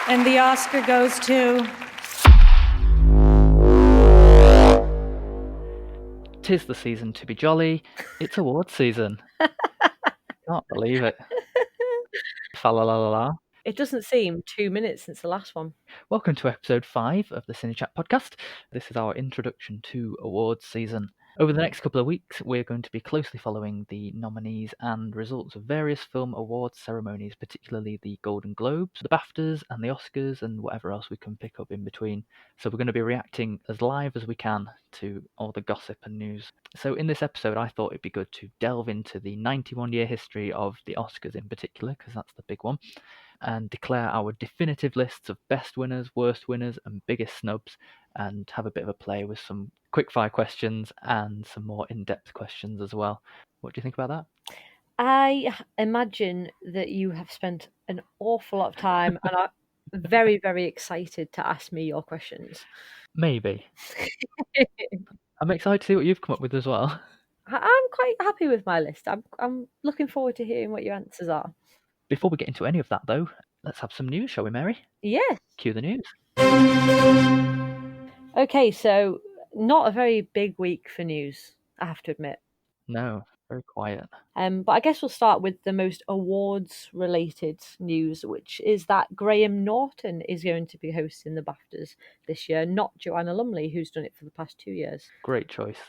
And the Oscar goes to... Tis the season to be jolly. It's awards season. Can't believe it. Fa la la la la. It doesn't seem 2 minutes since the last one. Welcome to episode 5 of the CineChat podcast. This is our introduction to awards season. Over the next couple of weeks, we're going to be closely following the nominees and results of various film awards ceremonies, particularly the Golden Globes, the BAFTAs, and the Oscars, and whatever else we can pick up in between. So we're going to be reacting as live as we can to all the gossip and news. So in this episode, I thought it'd be good to delve into the 91-year history of the Oscars in particular, because that's the big one, and declare our definitive lists of best winners, worst winners, and biggest snubs, and have a bit of a play with some quickfire questions and some more in-depth questions as well. What do you think about that? I imagine that you have spent an awful lot of time and are very, very excited to ask me your questions. Maybe. I'm excited to see what you've come up with as well. I'm quite happy with my list. I'm looking forward to hearing what your answers are. Before we get into any of that, though, let's have some news, shall we, Mary? Yes. Cue the news. Okay, so not a very big week for news, I have to admit. No, very quiet. But I guess we'll start with the most awards-related news, which is that Graham Norton is going to be hosting the BAFTAs this year, not Joanna Lumley, who's done it for the past 2 years. Great choice.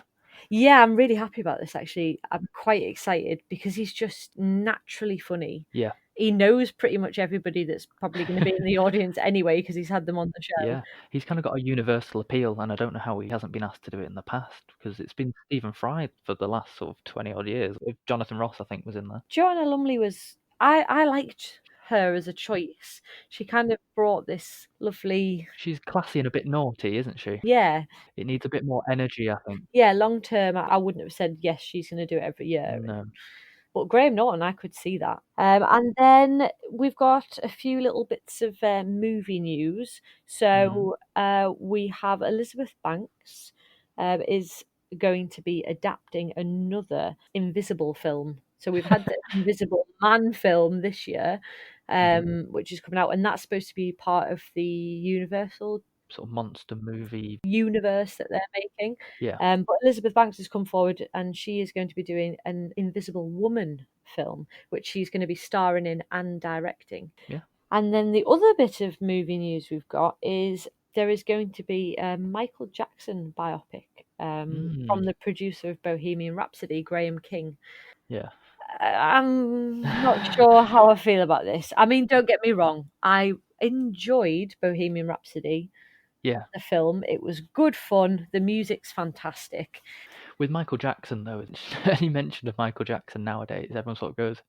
Yeah, I'm really happy about this, actually. I'm quite excited because he's just naturally funny. Yeah. He knows pretty much everybody that's probably going to be in the audience anyway because he's had them on the show. Yeah, he's kind of got a universal appeal, and I don't know how he hasn't been asked to do it in the past, because it's been Stephen Fry for the last sort of 20-odd years. Jonathan Ross, I think, was in there. Joanna Lumley was... I liked her as a choice. She kind of brought this lovely... She's classy and a bit naughty, isn't she? Yeah. It needs a bit more energy, I think. Yeah, long term, I wouldn't have said, yes, she's going to do it every year. No. But Graham Norton, I could see that. And then we've got a few little bits of movie news. So we have Elizabeth Banks is going to be adapting another Invisible film. So we've had the Invisible Man film this year, which is coming out, and that's supposed to be part of the Universal sort of monster movie universe that they're making. Yeah. But Elizabeth Banks has come forward and she is going to be doing an Invisible Woman film, which she's going to be starring in and directing. Yeah. And then the other bit of movie news we've got is there is going to be a Michael Jackson biopic from the producer of Bohemian Rhapsody, Graham King. Yeah. I'm not sure how I feel about this. I mean, don't get me wrong. I enjoyed Bohemian Rhapsody. Yeah. The film. It was good fun. The music's fantastic. With Michael Jackson, though, any mention of Michael Jackson nowadays, everyone sort of goes,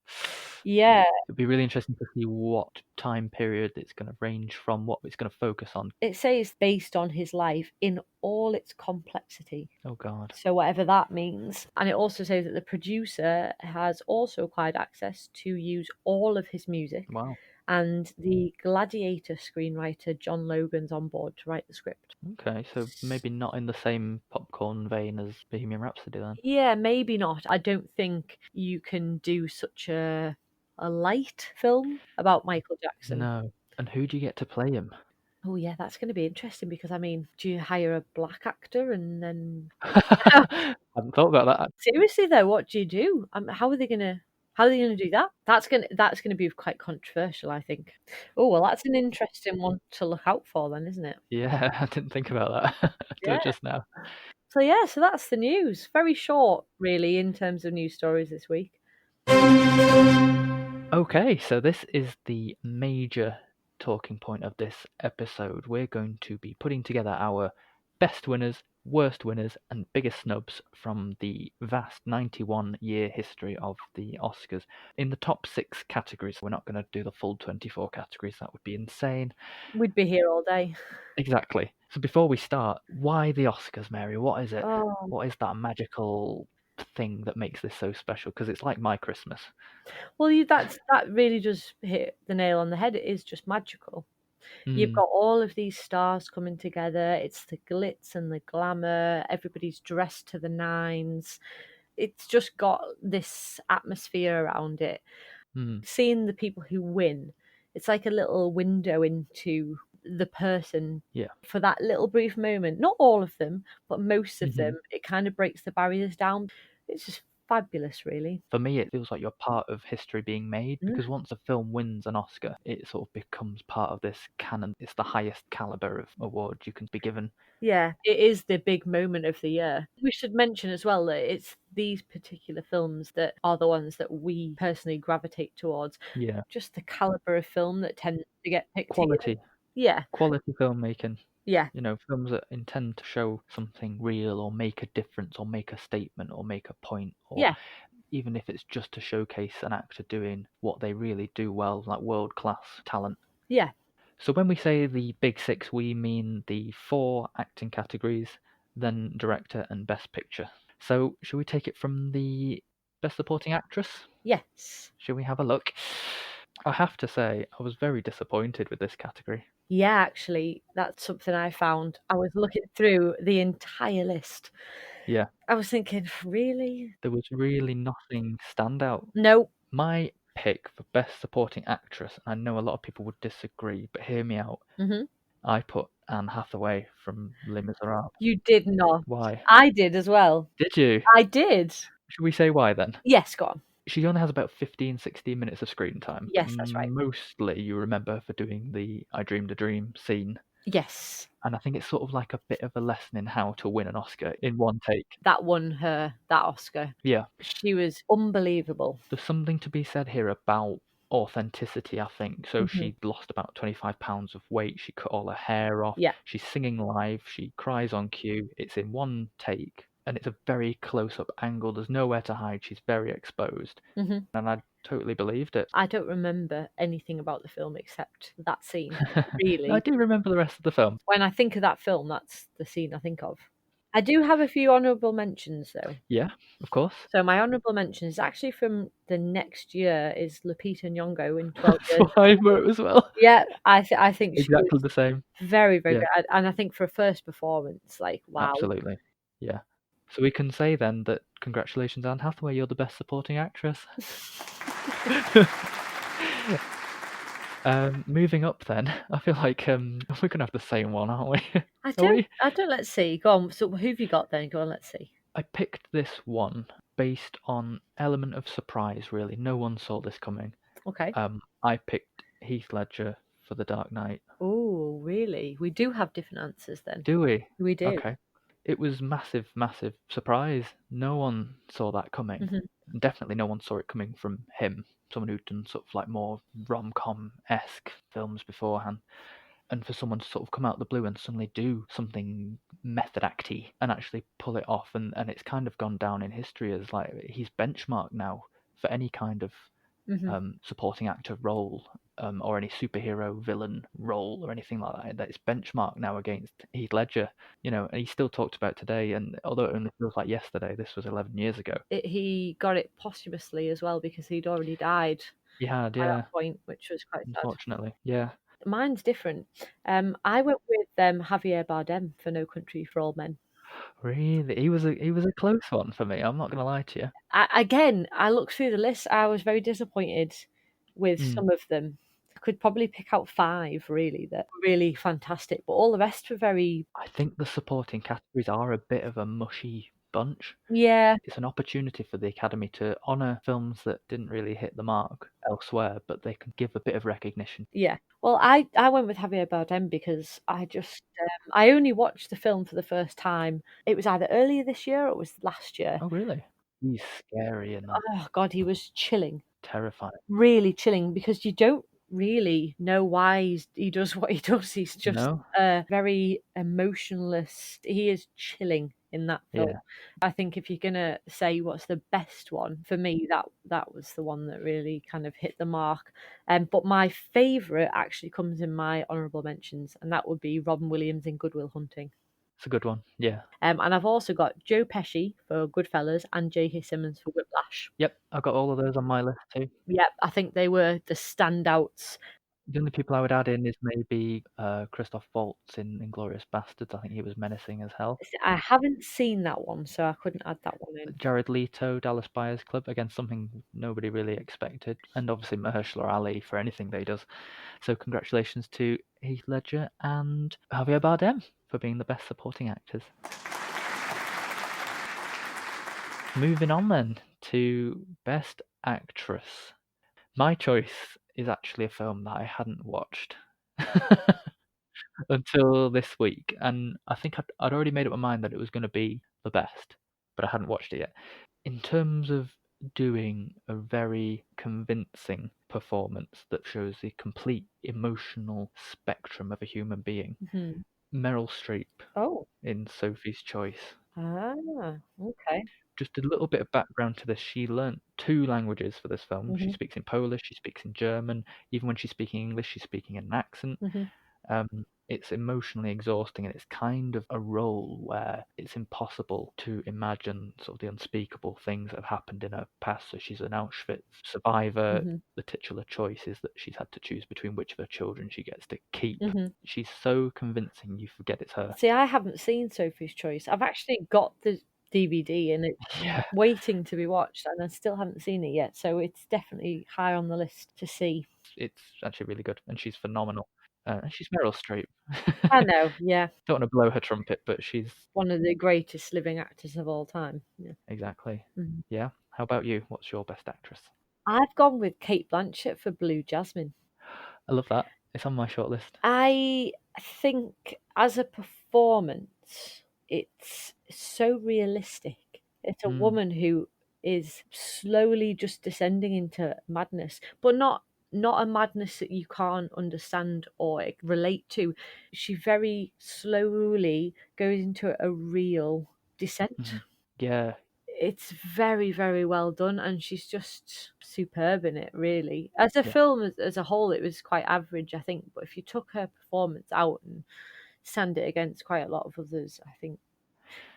yeah. It'd be really interesting to see what time period it's going to range from, what it's going to focus on. It says based on his life in all its complexity. Oh, God. So whatever that means. And it also says that the producer has also acquired access to use all of his music. Wow. And the Gladiator screenwriter John Logan's on board to write the script. Okay, so maybe not in the same popcorn vein as Bohemian Rhapsody then. Yeah, maybe not. I don't think you can do such a light film about Michael Jackson. No. And who do you get to play him? Oh yeah, that's going to be interesting because, I mean, do you hire a black actor and then... I hadn't thought about that. Seriously though, what do you do? How are they going to do that? That's going to be quite controversial, I think. Oh, well, that's an interesting one to look out for then, isn't it? Yeah, I didn't think about that until just now. So yeah, so that's the news. Very short, really, in terms of news stories this week. Okay, so this is the major talking point of this episode. We're going to be putting together our best winners, worst winners, and biggest snubs from the vast 91-year history of the Oscars in the top 6 categories. We're not going to do the full 24 categories. That would be insane. We'd be here all day. Exactly. So before we start, why the Oscars, Mary? What is it? What is that magical thing that makes this so special? Because it's like my Christmas. Well, that really does hit the nail on the head. It is just magical. You've got all of these stars coming together. It's the glitz and the glamour. Everybody's dressed to the nines. It's just got this atmosphere around it. Seeing the people who win It's like a little window into the person Yeah. for that little brief moment. Not all of them, but most of Mhm. them. It kind of breaks the barriers down. It's just fabulous, really. For me, it feels like you're part of history being made, Mm. because once a film wins an Oscar, it sort of becomes part of this canon. It's the highest caliber of award you can be given. Yeah, it is the big moment of the year. We should mention as well that it's these particular films that are the ones that we personally gravitate towards. Yeah. Just the caliber of film that tends to get picked here. Quality. Yeah, Quality filmmaking. yeah, You know, films that intend to show something real or make a difference or make a statement or make a point, or yeah, even if it's just to showcase an actor doing what they really do well, like world-class talent. yeah. So when we say the big six, we mean the 4 acting categories, then director and best picture. So should we take it from the best supporting actress? Yes. Shall we have a look? I have to say, I was very disappointed with this category. Yeah, actually, that's something I found. I was looking through the entire list. Yeah, I was thinking, really? there was really nothing standout. No. My pick for best supporting actress, and I know a lot of people would disagree, but hear me out. Hmm. I put Anne Hathaway from Les Miserables. You did not. Why? I did as well. Did you? I did. Should we say why then? Yes, go on. She only has about 15, 16 minutes of screen time, but Yes, that's right. mostly you remember her for doing the I Dreamed a Dream scene. Yes. And I think it's sort of like a bit of a lesson in how to win an Oscar in one take. That won her that Oscar. Yeah. She was unbelievable. There's something to be said here about authenticity, I think. So Mhm. she lost about 25 pounds of weight. She cut all her hair off. Yeah. She's singing live. She cries on cue. It's in one take, and it's a very close-up angle. There's nowhere to hide. She's very exposed. Hmm. And I totally believed it. I don't remember anything about the film except that scene, I really. do remember the rest of the film. When I think of that film, that's the scene I think of. I do have a few honourable mentions, though. Yeah, of course. So my honourable mention is actually from the next year, is Lupita Nyong'o in 12 That's Years. what I wrote as well. Yeah, I think she Exactly was the same. very, very Yeah. good. And I think for a first performance, like, wow. Absolutely. Yeah. So we can say then that congratulations, Anne Hathaway, you're the best supporting actress. Moving up then, I feel like we're gonna have the same one, aren't we? I Are we? don't, let's see. Go on. So who've you got then? Go on, let's see. I picked this one based on element of surprise, really. No one saw this coming. Okay. I picked Heath Ledger for The Dark Knight. Oh, really? We do have different answers then. Do we? We do. Okay. It was massive, massive surprise. No one saw that coming. Mhm. Definitely no one saw it coming from him. Someone who'd done sort of like more rom-com-esque films beforehand. And for someone to sort of come out of the blue and suddenly do something method acty and actually pull it off, and it's kind of gone down in history as like he's benchmarked now for any kind of Mhm. supporting actor role, or any superhero villain role or anything like that. That it's benchmarked now against Heath Ledger, you know, and he's still talked about today. And although it only feels like yesterday, this was 11 years ago. He got it posthumously as well because he'd already died He had, by yeah, that point, which was quite sad. unfortunately, yeah. Mine's different. I went with Javier Bardem for No Country for Old Men. Really, he was a close one for me. I'm not gonna lie to you. I looked through the list. I was very disappointed with Mm. some of them. I could probably pick out 5 really that were really fantastic, but all the rest were very, I think the supporting categories are a bit of a mushy bunch. yeah, It's an opportunity for the Academy to honour films that didn't really hit the mark elsewhere, but they can give a bit of recognition. yeah. Well, I went with Javier Bardem because I only watched the film for the first time. It was either earlier this year or it was last year. Oh, really? He's scary and Oh God, he was chilling. terrifying. Really chilling because you don't really know why he does what he does. He's just No? very emotionless. He is chilling in that film. Yeah. I think if you're gonna say what's the best one for me, that was the one that really kind of hit the mark. But my favourite actually comes in my honourable mentions, and that would be Robin Williams in Good Will Hunting. It's a good one. Yeah. And I've also got Joe Pesci for Goodfellas and J.K. Simmons for Whiplash. Yep. I've got all of those on my list too. Yep, I think they were the standouts. The only people I would add in is maybe Christoph Waltz in Inglourious Bastards. I think he was menacing as hell. I haven't seen that one, so I couldn't add that one in. Jared Leto, Dallas Buyers Club, again something nobody really expected, and obviously Mahershala Ali for anything that he does. So congratulations to Heath Ledger and Javier Bardem for being the best supporting actors. Moving on then to Best Actress. My choice is actually a film that I hadn't watched until this week, and I think I'd already made up my mind that it was going to be the best, but I hadn't watched it yet. In terms of doing a very convincing performance that shows the complete emotional spectrum of a human being, Mhm. Meryl Streep Oh. in Sophie's Choice. Okay. Just a little bit of background to this. She learnt 2 languages for this film. She Mhm. speaks in Polish, she speaks in German. Even when she's speaking English, she's speaking in an accent. Mhm. It's emotionally exhausting, and it's kind of a role where it's impossible to imagine sort of the unspeakable things that have happened in her past. So she's an Auschwitz survivor. Mhm. The titular choice is that she's had to choose between which of her children she gets to keep. Mhm. She's so convincing you forget it's her. See, I haven't seen Sophie's Choice. I've actually got the DVD and it's Yeah, waiting to be watched, and I still haven't seen it yet. So it's definitely high on the list to see. it's actually really good, and she's phenomenal. And she's Meryl Streep. I know, yeah, Don't want to blow her trumpet, but she's one of the greatest living actors of all time. Yeah. exactly. Mhm. Yeah. How about you? What's your best actress? I've gone with Kate Blanchett for Blue Jasmine. I love that. It's on my shortlist. I think as a performance, it's so realistic. It's a Mm, woman who is slowly just descending into madness, but not a madness that you can't understand or relate to. She very slowly goes into a real descent. mhm. Yeah, It's very, very well done, and she's just superb in it, really. As a yeah. film as a whole, it was quite average, I think, but if you took her performance out and stand it against quite a lot of others, I think,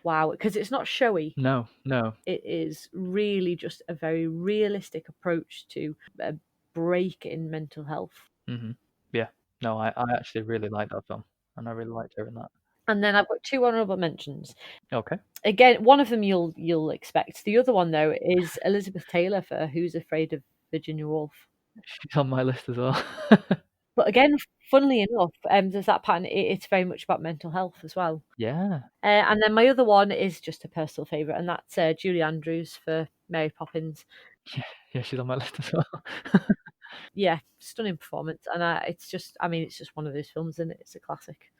wow, because it's not showy. No, no. It is really just a very realistic approach to a break in mental health. Hmm. Yeah. No, I actually really like that film, and I really liked her in that. And then I've got 2 honourable mentions. Okay. Again, one of them you'll expect. The other one, though, is Elizabeth Taylor for Who's Afraid of Virginia Woolf. She's on my list as well. But again, funnily enough, there's that pattern. It's very much about mental health as well. Yeah. And then my other one is just a personal favourite, and that's Julie Andrews for Mary Poppins. Yeah, yeah, she's on my list as well. Yeah, stunning performance, and it's just, I mean, it's just one of those films, and it's a classic.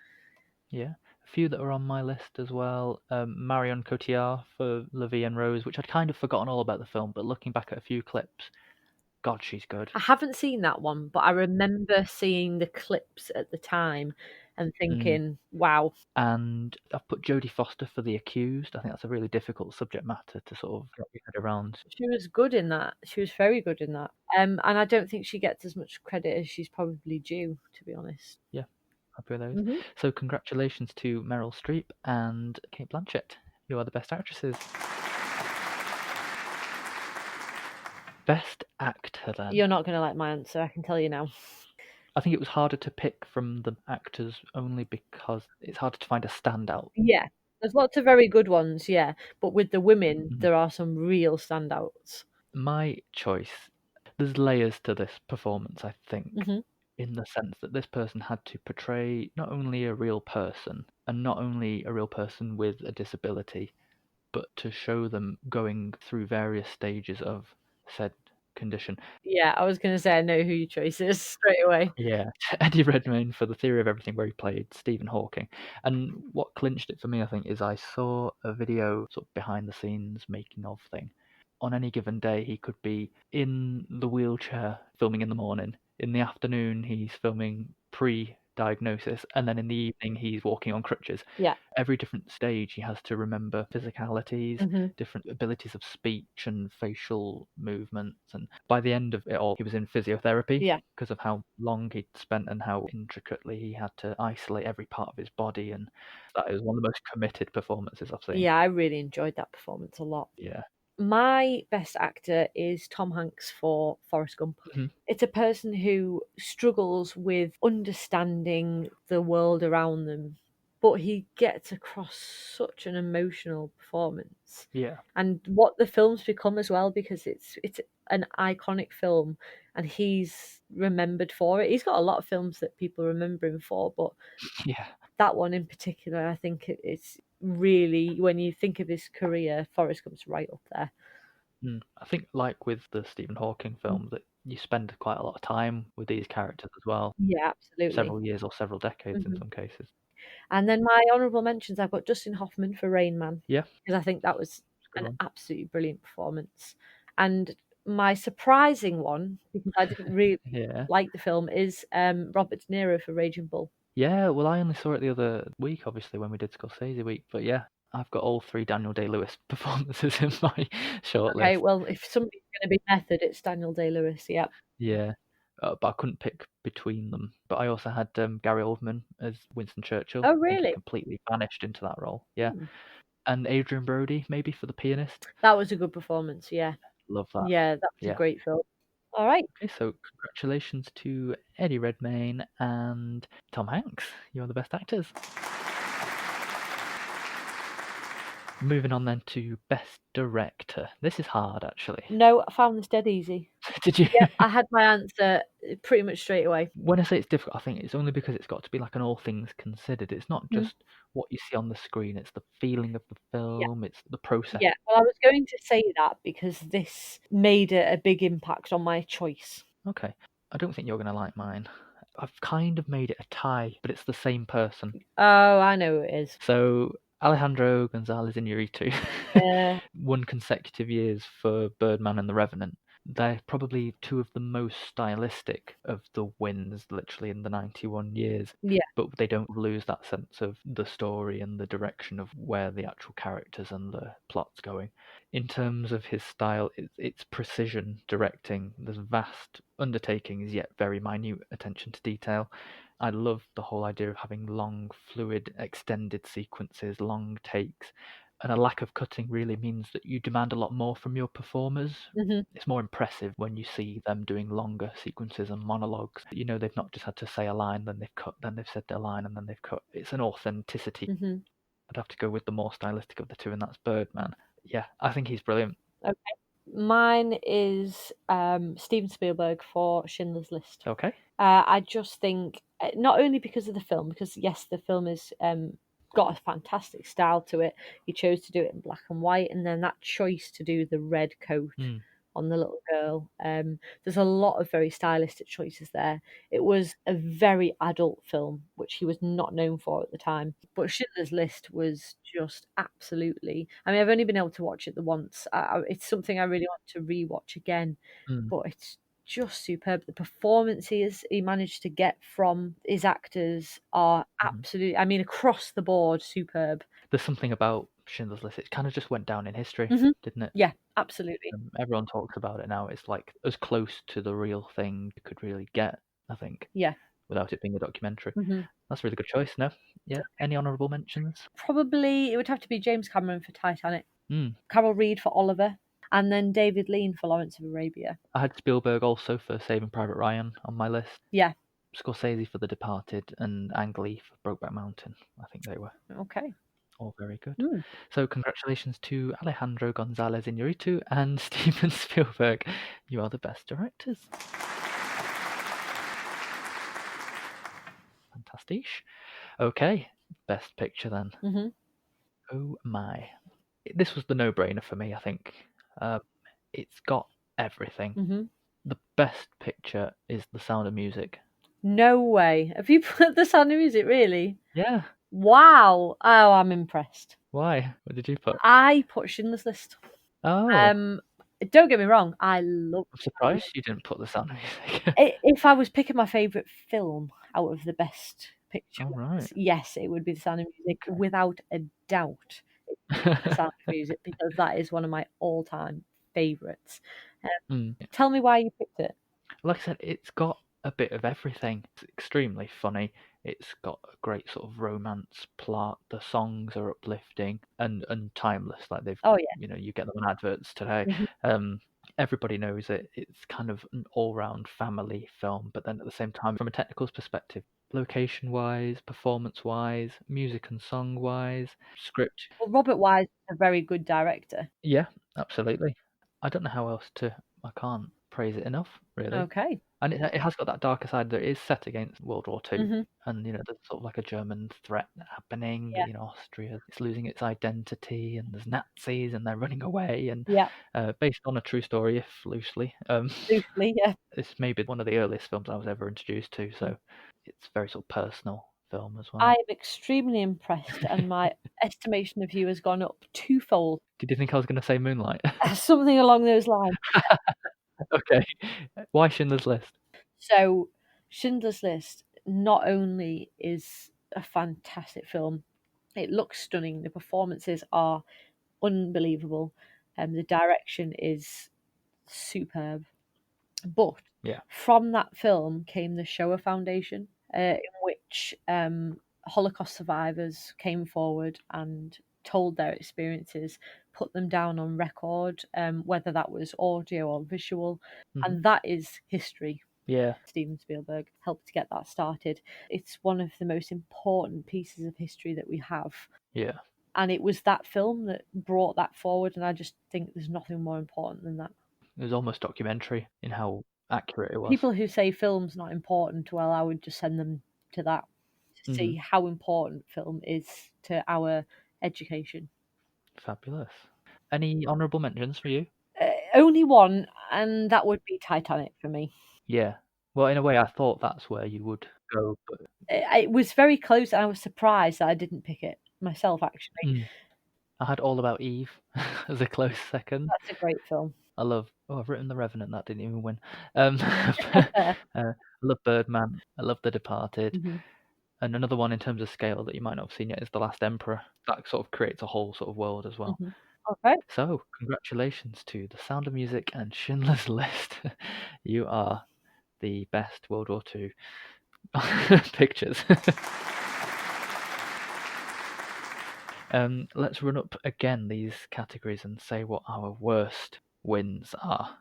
Yeah. A few that are on my list as well. Marion Cotillard for La Vie en Rose, which I'd kind of forgotten all about the film, but looking back at a few clips, God, she's good. I haven't seen that one, but I remember seeing the clips at the time and Mm. thinking, wow. And I've put Jodie Foster for The Accused. I think that's a really difficult subject matter to sort of get your head around. She was good in that. She was very good in that. And I don't think she gets as much credit as she's probably due, to be honest. Yeah, happy with those. Mhm. So congratulations to Meryl Streep and Kate Blanchett. You are the best actresses. Best actor then. You're not going to like my answer, I can tell you now. I think it was harder to pick from the actors only because it's harder to find a standout. Yeah, there's lots of very good ones, yeah. But with the women, Mhm. there are some real standouts. My choice, there's layers to this performance, I think, Mhm. in the sense that this person had to portray not only a real person, and not only a real person with a disability, but to show them going through various stages of said condition. Yeah, I was going to say I know who your choice is straight away. Yeah, Eddie Redmayne for The Theory of Everything, where he played Stephen Hawking. And what clinched it for me, I think, is I saw a video, sort of behind the scenes making of thing. On any given day, he could be in the wheelchair filming in the morning. In the afternoon, he's filming pre-diagnosis, and then in the evening, he's walking on crutches. Yeah. Every different stage, he has to remember physicalities, Mhm. different abilities of speech and facial movements. And by the end of it all, he was in physiotherapy Yeah. because of how long he'd spent and how intricately he had to isolate every part of his body. And that is one of the most committed performances I've seen. Yeah, I really enjoyed that performance a lot. Yeah. My best actor is Tom Hanks for Forrest Gump. Mhm. It's a person who struggles with understanding the world around them, but he gets across such an emotional performance. Yeah. And what the film's become as well, because it's an iconic film and he's remembered for it. He's got a lot of films that people remember him for, but Yeah. that one in particular, I think it's really, when you think of his career, Forrest Gump's right up there. I think, like with the Stephen Hawking film, that you spend quite a lot of time with these characters as well, Yeah, absolutely. several years or several decades in Mhm. some cases. And then my honourable mentions, I've got Dustin Hoffman for Rain Man, Yeah, because I think that was it's a good an one. absolutely brilliant performance. And my surprising one, because I didn't really Yeah. like the film, is Robert De Niro for Raging Bull. Yeah, well, I only saw it the other week, obviously, when we did Scorsese Week. But yeah, I've got all 3 Daniel Day-Lewis performances in my Okay, shortlist. well, if somebody's going to be method, it's Daniel Day-Lewis. Yeah. Yeah, but I couldn't pick between them. But I also had Gary Oldman as Winston Churchill. Oh, I think he really? completely vanished into that role. Yeah, Hmm. and Adrian Brody maybe for the pianist. That was a good performance. Yeah. Love that. Yeah, that was a Yeah. great film. All right. Okay, so congratulations to Eddie Redmayne and Tom Hanks. You're the best actors. Moving on then to Best Director. This is hard, actually. No, I found this dead easy. Did you? Yep, I had my answer pretty much straight away. When I say it's difficult, I think it's only because it's got to be like an all things considered. It's not Mhm. just what you see on the screen, it's the feeling of the Yeah, film, it's the process. yeah. Well, I was going to say that because this made a big impact on my choice. Okay. I don't think you're going to like mine. I've kind of made it a tie, but it's the same person. Oh, I know who it is. So Alejandro González Iñárritu Yeah, won consecutive years for Birdman and The Revenant. They're probably 2 of the most stylistic of the wins, literally in the 91 years. yeah. But they don't lose that sense of the story and the direction of where the actual characters and the plot's going. In terms of his style, it's precision directing. There's vast undertakings, yet very minute attention to detail. I love the whole idea of having long, fluid, extended sequences, long takes, and a lack of cutting really means that you demand a lot more from your performers. Hmm. It's more impressive when you see them doing longer sequences and monologues. You know, they've not just had to say a line, then they've cut, then they've said their line, and then they've cut. It's an authenticity. Hmm. I'd have to go with the more stylistic of the 2, and that's Birdman. Yeah, I think he's brilliant. Okay. Mine is Steven Spielberg for Schindler's List. Okay. I just think, not only because of the film, because yes, the film is got a fantastic style to it. He chose to do it in black and white, and then that choice to do the red coat Mm. on the little girl. There's a lot of very stylistic choices there. It was a very adult film, which he was not known for at the time. But Schindler's List was just absolutely. I mean, I've only been able to watch it the once. It's something I really want to rewatch again, Mm. but it's just superb. The performances he managed to get from his actors are Mhm. absolutely, I mean, across the board, superb. There's something about Schindler's List. It kind of just went down in history, Hmm. didn't it? Yeah, absolutely. Everyone talks about it now. It's like as close to the real thing you could really get, I think, Yeah. without it being a documentary. Hmm. That's a really good choice. No, yeah. Any honourable mentions? Probably it would have to be James Cameron for Titanic, Mm. Carol Reed for Oliver, and then David Lean for Lawrence of Arabia. I had Spielberg also for Saving Private Ryan on my list. Yeah. Scorsese for The Departed and Ang Lee for Brokeback Mountain. I think they were Okay. all very good. Mm. So congratulations to Alejandro González Iñárritu and Steven Spielberg. You are the best directors. Fantastic. Okay, best picture then. Hmm. Oh my. This was the no-brainer for me, I think. It's got everything. Hmm. The best picture is The Sound of Music. No way. Have you put The Sound of Music, really? Yeah. Wow. Oh, I'm impressed. Why? What did you put? I put Schindler's List. Oh, Don't get me wrong, I love. I'm surprised you didn't put The Sound of Music. If I was picking my favourite film out of the best picture All ones, right. yes, it would be The Sound of Music, Okay. without a doubt. The Sound of Music, because that is one of my all-time favourites. Tell me why you picked it. Like I said, it's got a bit of everything. It's extremely funny. It's got a great sort of romance plot. The songs are uplifting and timeless. Like they've, Oh yeah. you get them on adverts today. Mhm. Everybody knows it. It's kind of an all-round family film, but then at the same time, from a technical perspective, location-wise, performance-wise, music and song-wise, script. Well, Robert Wise is a very good director. Yeah, absolutely. I don't know how else to. I can't praise it enough, really. Okay. And it has got that darker side that it is set against World War II. Mhm. And, there's sort of like a German threat happening. Yeah. Austria is losing its identity, and there's Nazis, and they're running away. And Yeah. based on a true story, if loosely. Loosely, yeah. It's maybe one of the earliest films I was ever introduced to, so it's a very sort of personal film as well. I am extremely impressed, and my estimation of you has gone up twofold. Did you think I was going to say Moonlight? Something along those lines. Okay. Why Schindler's List? So, Schindler's List not only is a fantastic film, it looks stunning. The performances are unbelievable, and the direction is superb. But Yeah. from that film came the Shoah Foundation, in which Holocaust survivors came forward and told their experiences, put them down on record, whether that was audio or visual, and that is history. Yeah. Steven Spielberg helped to get that started. It's one of the most important pieces of history that we have. Yeah. And it was that film that brought that forward, and I just think there's nothing more important than that. It was almost documentary in how accurate it was. People who say film's not important, well, I would just send them to that to see how important film is to our education. Fabulous. Any honourable mentions for you? Only one, and that would be Titanic for me. Yeah. Well, in a way, I thought that's where you would go, but It was very close, and I was surprised that I didn't pick it myself, actually. I had All About Eve as a close second. That's a great film. I love. I've written The Revenant. That didn't even win. I love Birdman. I love The Departed. And another one in terms of scale that you might not have seen yet is The Last Emperor. That sort of creates a whole sort of world as well. Okay. So, congratulations to The Sound of Music and Schindler's List. You are the best World War II pictures. Let's run up again these categories and say what our worst wins are.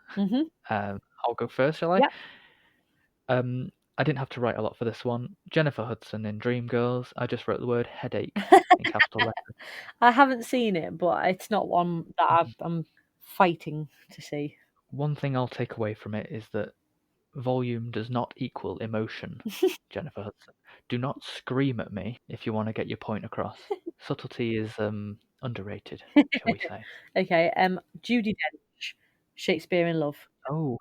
I'll go first, shall I? Yeah. I didn't have to write a lot for this one. Jennifer Hudson in Dreamgirls. I just wrote the word headache in capital letters. I haven't seen it, but it's not one that I'm fighting to see. One thing I'll take away from it is that volume does not equal emotion, Jennifer Hudson. Do not scream at me if you want to get your point across. Subtlety is underrated, shall we say. Okay, Judi Dench, Shakespeare in Love. Oh.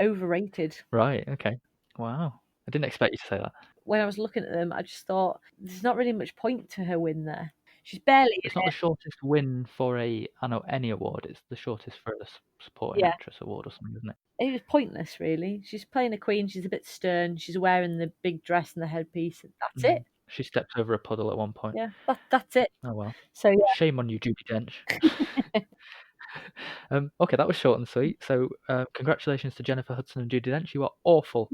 Overrated. Right, okay. Wow. I didn't expect you to say that. When I was looking at them, I just thought, there's not really much point to her win there. She's barely It's in not it. the shortest win for any award. It's the shortest for the supporting actress award or something, isn't it? It was pointless, really. She's playing a queen. She's a bit stern. She's wearing the big dress and the headpiece. That's it. She steps over a puddle at one point. Yeah, that's it. Oh well. So yeah. Shame on you, Judi Dench. Okay, that was short and sweet. So congratulations to Jennifer Hudson and Judi Dench. You are awful.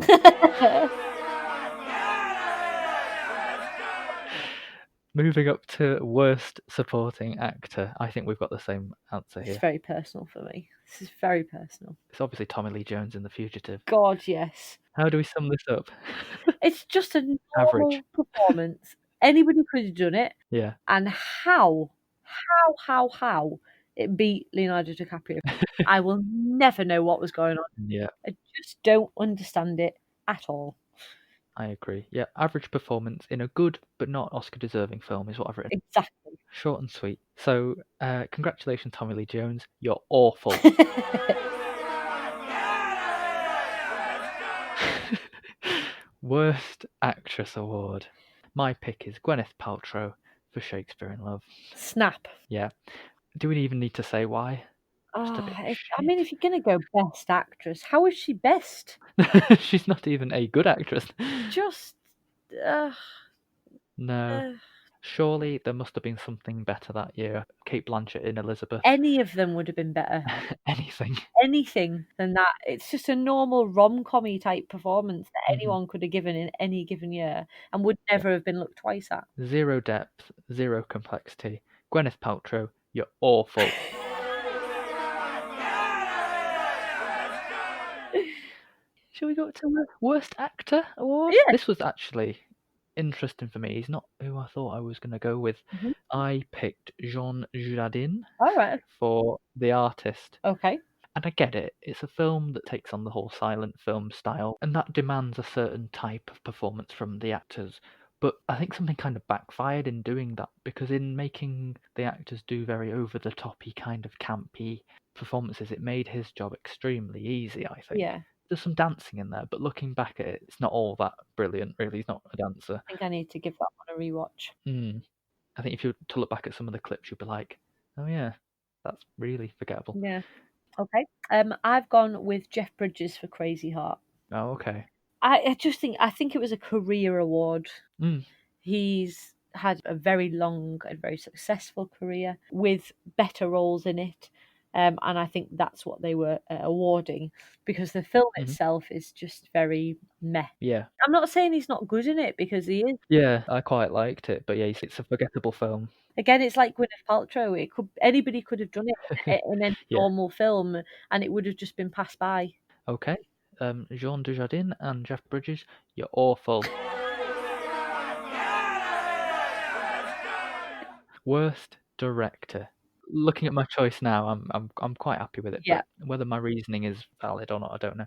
Moving up to worst supporting actor. I think we've got the same answer here. It's very personal for me. This is very personal. It's obviously Tommy Lee Jones in The Fugitive. God, yes. How do we sum this up? It's just a normal Average performance. Anybody could have done it. Yeah. And how it beat Leonardo DiCaprio. I will never know what was going on. Yeah. I just don't understand it at all. I agree. Yeah, average performance in a good but not Oscar-deserving film is what I've written. Exactly. Short and sweet. So, congratulations, Tommy Lee Jones. You're awful. Worst Actress Award. My pick is Gwyneth Paltrow for Shakespeare in Love. Snap. Yeah. Do we even need to say why? I mean, if you're going to go Best Actress, how is she best? She's not even a good actress. Just... No. Surely there must have been something better that year. Kate Blanchett in Elizabeth. Any of them would have been better. Anything. Anything than that. It's just a normal rom-commy type performance that Mhm. anyone could have given in any given year and would never have been looked twice at. Zero depth, zero complexity. Gwyneth Paltrow, you're awful. Shall we go to the Worst Actor Award? Yeah. This was actually interesting for me. He's not who I thought I was going to go with. Mhm. I picked Jean Dujardin All right. for The Artist. Okay. And I get it. It's a film that takes on the whole silent film style, and that demands a certain type of performance from the actors. But I think something kind of backfired in doing that, because in making the actors do very over-the-toppy, kind of campy performances, it made his job extremely easy, I think. Yeah. There's some dancing in there, but looking back at it, it's not all that brilliant, really. He's not a dancer. I think I need to give that one a rewatch. I think if you were to look back at some of the clips, you'd be like, oh yeah, that's really forgettable. Yeah. Okay. I've gone with Jeff Bridges for Crazy Heart. Oh, okay. I think it was a career award. He's had a very long and very successful career with better roles in it. And I think that's what they were awarding, because the film itself is just very meh. Yeah. I'm not saying he's not good in it, because he is. Yeah, I quite liked it, but yeah, it's a forgettable film. Again, it's like Gwyneth Paltrow. Anybody could have done it in any Yeah. normal film, and it would have just been passed by. Okay. Jean Dujardin and Jeff Bridges, you're awful. Worst director. Looking at my choice now, I'm quite happy with it. Yeah. But whether my reasoning is valid or not, I don't know.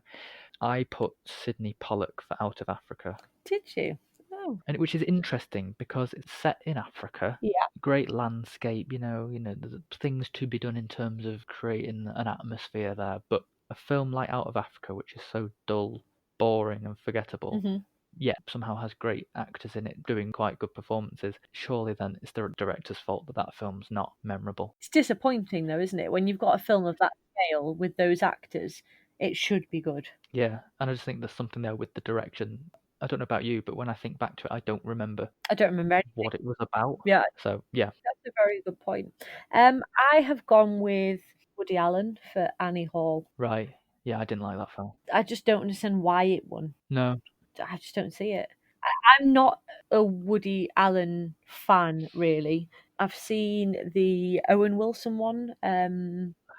I put Sidney Pollack for Out of Africa. Did you? Oh. And which is interesting because it's set in Africa. Yeah. Great landscape, there's things to be done in terms of creating an atmosphere there. But a film like Out of Africa, which is so dull, boring, and forgettable, yet somehow has great actors in it doing quite good performances, surely then it's the director's fault that that film's not memorable. It's disappointing though, isn't it? When you've got a film of that scale with those actors, it should be good. Yeah, and I just think there's something there with the direction. I don't know about you, but when I think back to it, I don't remember anything. what it was about. Yeah. So, yeah. That's a very good point. I have gone with Woody Allen for Annie Hall. Right. Yeah, I didn't like that film. I just don't understand why it won. No. I just don't see it. I'm not a Woody Allen fan, really. I've seen the Owen Wilson one. I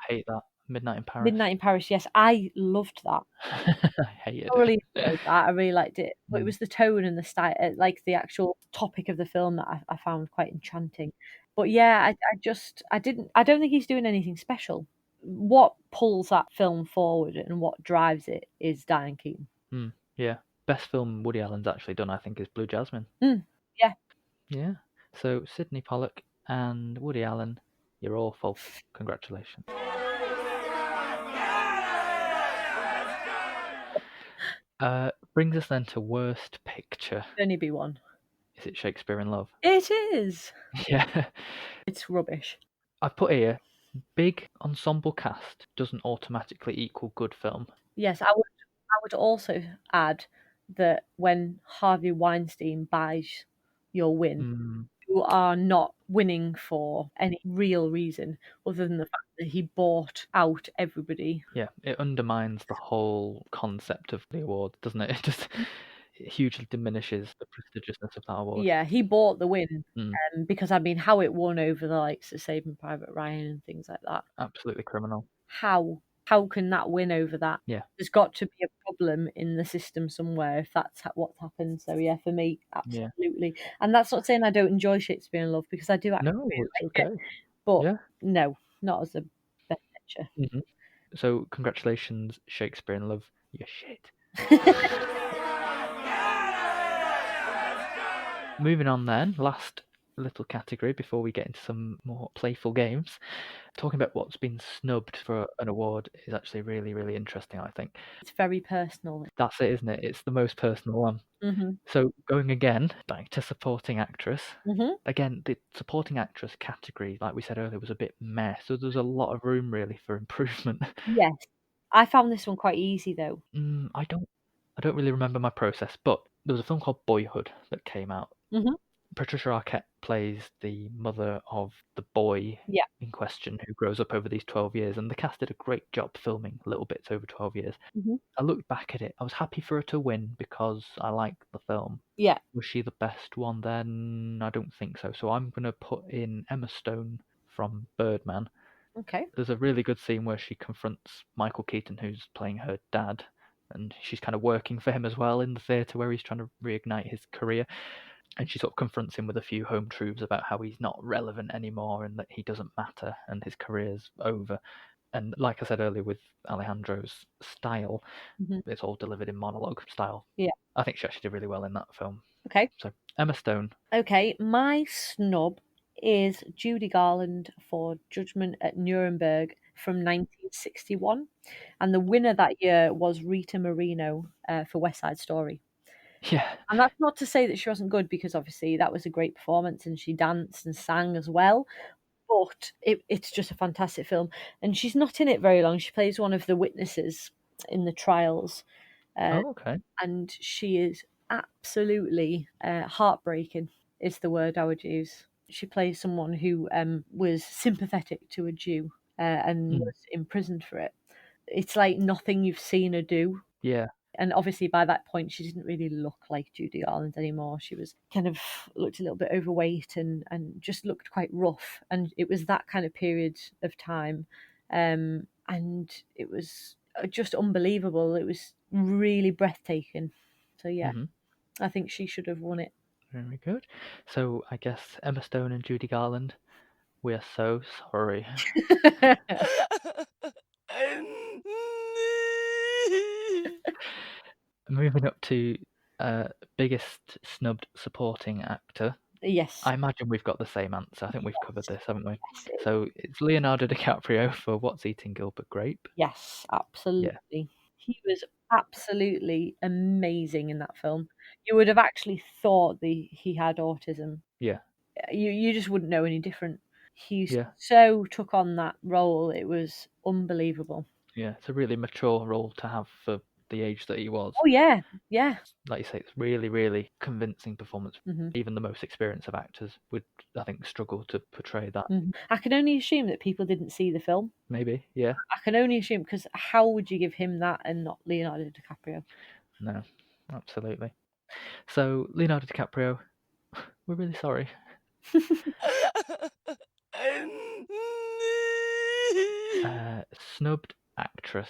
hate that. Midnight in Paris. Midnight in Paris, yes. I loved that. I hated I really it. enjoyed that. I really liked it. But it was the tone and the style, like the actual topic of the film, that I found quite enchanting. But yeah, I don't think he's doing anything special. What pulls that film forward and what drives it is Diane Keaton. Yeah. Best film Woody Allen's actually done, I think, is Blue Jasmine. Yeah. Yeah. So Sidney Pollack and Woody Allen, you're awful. Congratulations. Brings us then to Worst Picture. Only be one. Is it Shakespeare in Love? It is. Yeah. It's rubbish. I've put here, big ensemble cast doesn't automatically equal good film. Yes, I would also add that when Harvey Weinstein buys your win, you are not winning for any real reason other than the fact that he bought out everybody. Yeah, it undermines the whole concept of the award, doesn't it? It just hugely diminishes the prestigiousness of that award. Yeah, he bought the win, because I mean, how it won over the likes of Saving Private Ryan and things like that. Absolutely criminal. How can that win over that? Yeah. There's got to be a problem in the system somewhere if that's what's happened. So yeah, for me, absolutely. Yeah. And that's not saying I don't enjoy Shakespeare in Love, because I do actually No, it's like okay. it. But yeah. No, not as a best picture. So congratulations, Shakespeare in Love. You're shit. Moving on then, last little category before we get into some more playful games. Talking about what's been snubbed for an award is actually really, really interesting, I think. It's very personal. That's it, isn't it? It's the most personal one. So going again, back to supporting actress. Again, the supporting actress category, like we said earlier, was a bit meh. So there's a lot of room really for improvement. Yes. I found this one quite easy though. I don't really remember my process, but there was a film called Boyhood that came out. Patricia Arquette plays the mother of the boy Yeah. in question who grows up over these 12 years, and the cast did a great job filming little bits over 12 years. Mhm. I looked back at it. I was happy for her to win because I liked the film. Yeah. Was she the best one then? I don't think so. So I'm going to put in Emma Stone from Birdman. Okay. There's a really good scene where she confronts Michael Keaton, who's playing her dad, and she's kind of working for him as well in the theatre where he's trying to reignite his career. And she sort of confronts him with a few home truths about how he's not relevant anymore and that he doesn't matter and his career's over. And like I said earlier with Alejandro's style, Mhm. it's all delivered in monologue style. Yeah. I think she actually did really well in that film. Okay. So Emma Stone. Okay. My snub is Judy Garland for Judgment at Nuremberg from 1961, and the winner that year was Rita Moreno for West Side Story. Yeah. And that's not to say that she wasn't good, because obviously that was a great performance and she danced and sang as well. But it's just a fantastic film. And she's not in it very long. She plays one of the witnesses in the trials. Uh, Oh, okay. and she is absolutely heartbreaking, is the word I would use. She plays someone who was sympathetic to a Jew and Mm. was imprisoned for it. It's like nothing you've seen her do. Yeah. And obviously by that point she didn't really look like Judy Garland anymore. She was kind of looked a little bit overweight and just looked quite rough. And it was that kind of period of time. And it was just unbelievable. It was really breathtaking. So yeah, Hmm. I think she should have won it. Very good. So I guess Emma Stone and Judy Garland, we're so sorry. Moving up to biggest snubbed supporting actor. Yes. I imagine we've got the same answer. I think we've covered Yes. this, haven't we? Yes, it is. So it's Leonardo DiCaprio for What's Eating Gilbert Grape. Yes, Yeah. absolutely. He was absolutely amazing in that film. You would have actually thought he had autism. Yeah. You just wouldn't know any different. He Yeah. so took on that role. It was unbelievable. Yeah. It's a really mature role to have for the age that he was. Oh yeah, yeah. Like you say, it's really, really convincing performance. Mhm. Even the most experienced of actors would, I think, struggle to portray that. Mhm. I can only assume that people didn't see the film. Maybe. Yeah. I can only assume, because how would you give him that and not Leonardo DiCaprio? No. Absolutely. So Leonardo DiCaprio, we're really sorry. Snubbed actress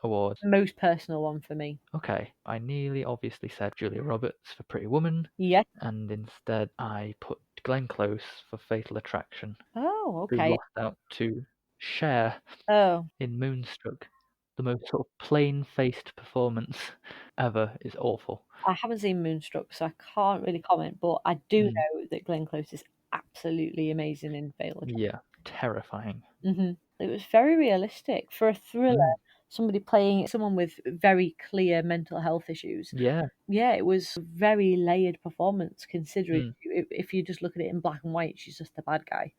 award. Most personal one for me. Okay, I nearly obviously said Julia Roberts for Pretty Woman, Yeah. and instead I put Glenn Close for Fatal Attraction, Oh, who okay. lost out to Cher Oh, in Moonstruck. The most sort of plain-faced performance ever is awful. I haven't seen Moonstruck, so I can't really comment, but I do Mm, know that Glenn Close is absolutely amazing in Fatal Attraction. yeah, terrifying. It was very realistic for a thriller. Mm, Somebody playing someone with very clear mental health issues. yeah. Yeah, it was a very layered performance, considering Mm, if you just look at it in black and white, she's just a bad guy.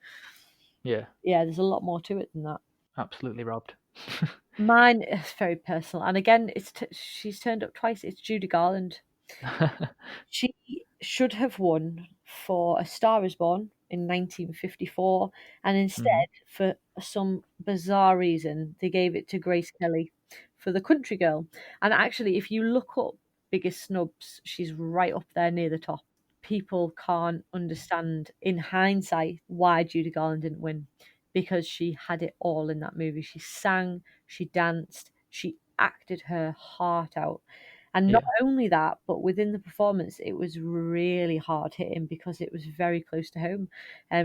yeah, Yeah, there's a lot more to it than that. absolutely robbed. Mine is very personal, and again, she's turned up twice. It's Judy Garland. She should have won for A Star Is Born in 1954, and Mhm. instead, for some bizarre reason, they gave it to Grace Kelly for The Country Girl. And actually, if you look up biggest snubs, she's right up there near the top. People can't understand, in hindsight, why Judy Garland didn't win, because she had it all in that movie. She sang, she danced, she acted her heart out. And not Yeah, only that, but within the performance, it was really hard hitting because it was very close to home.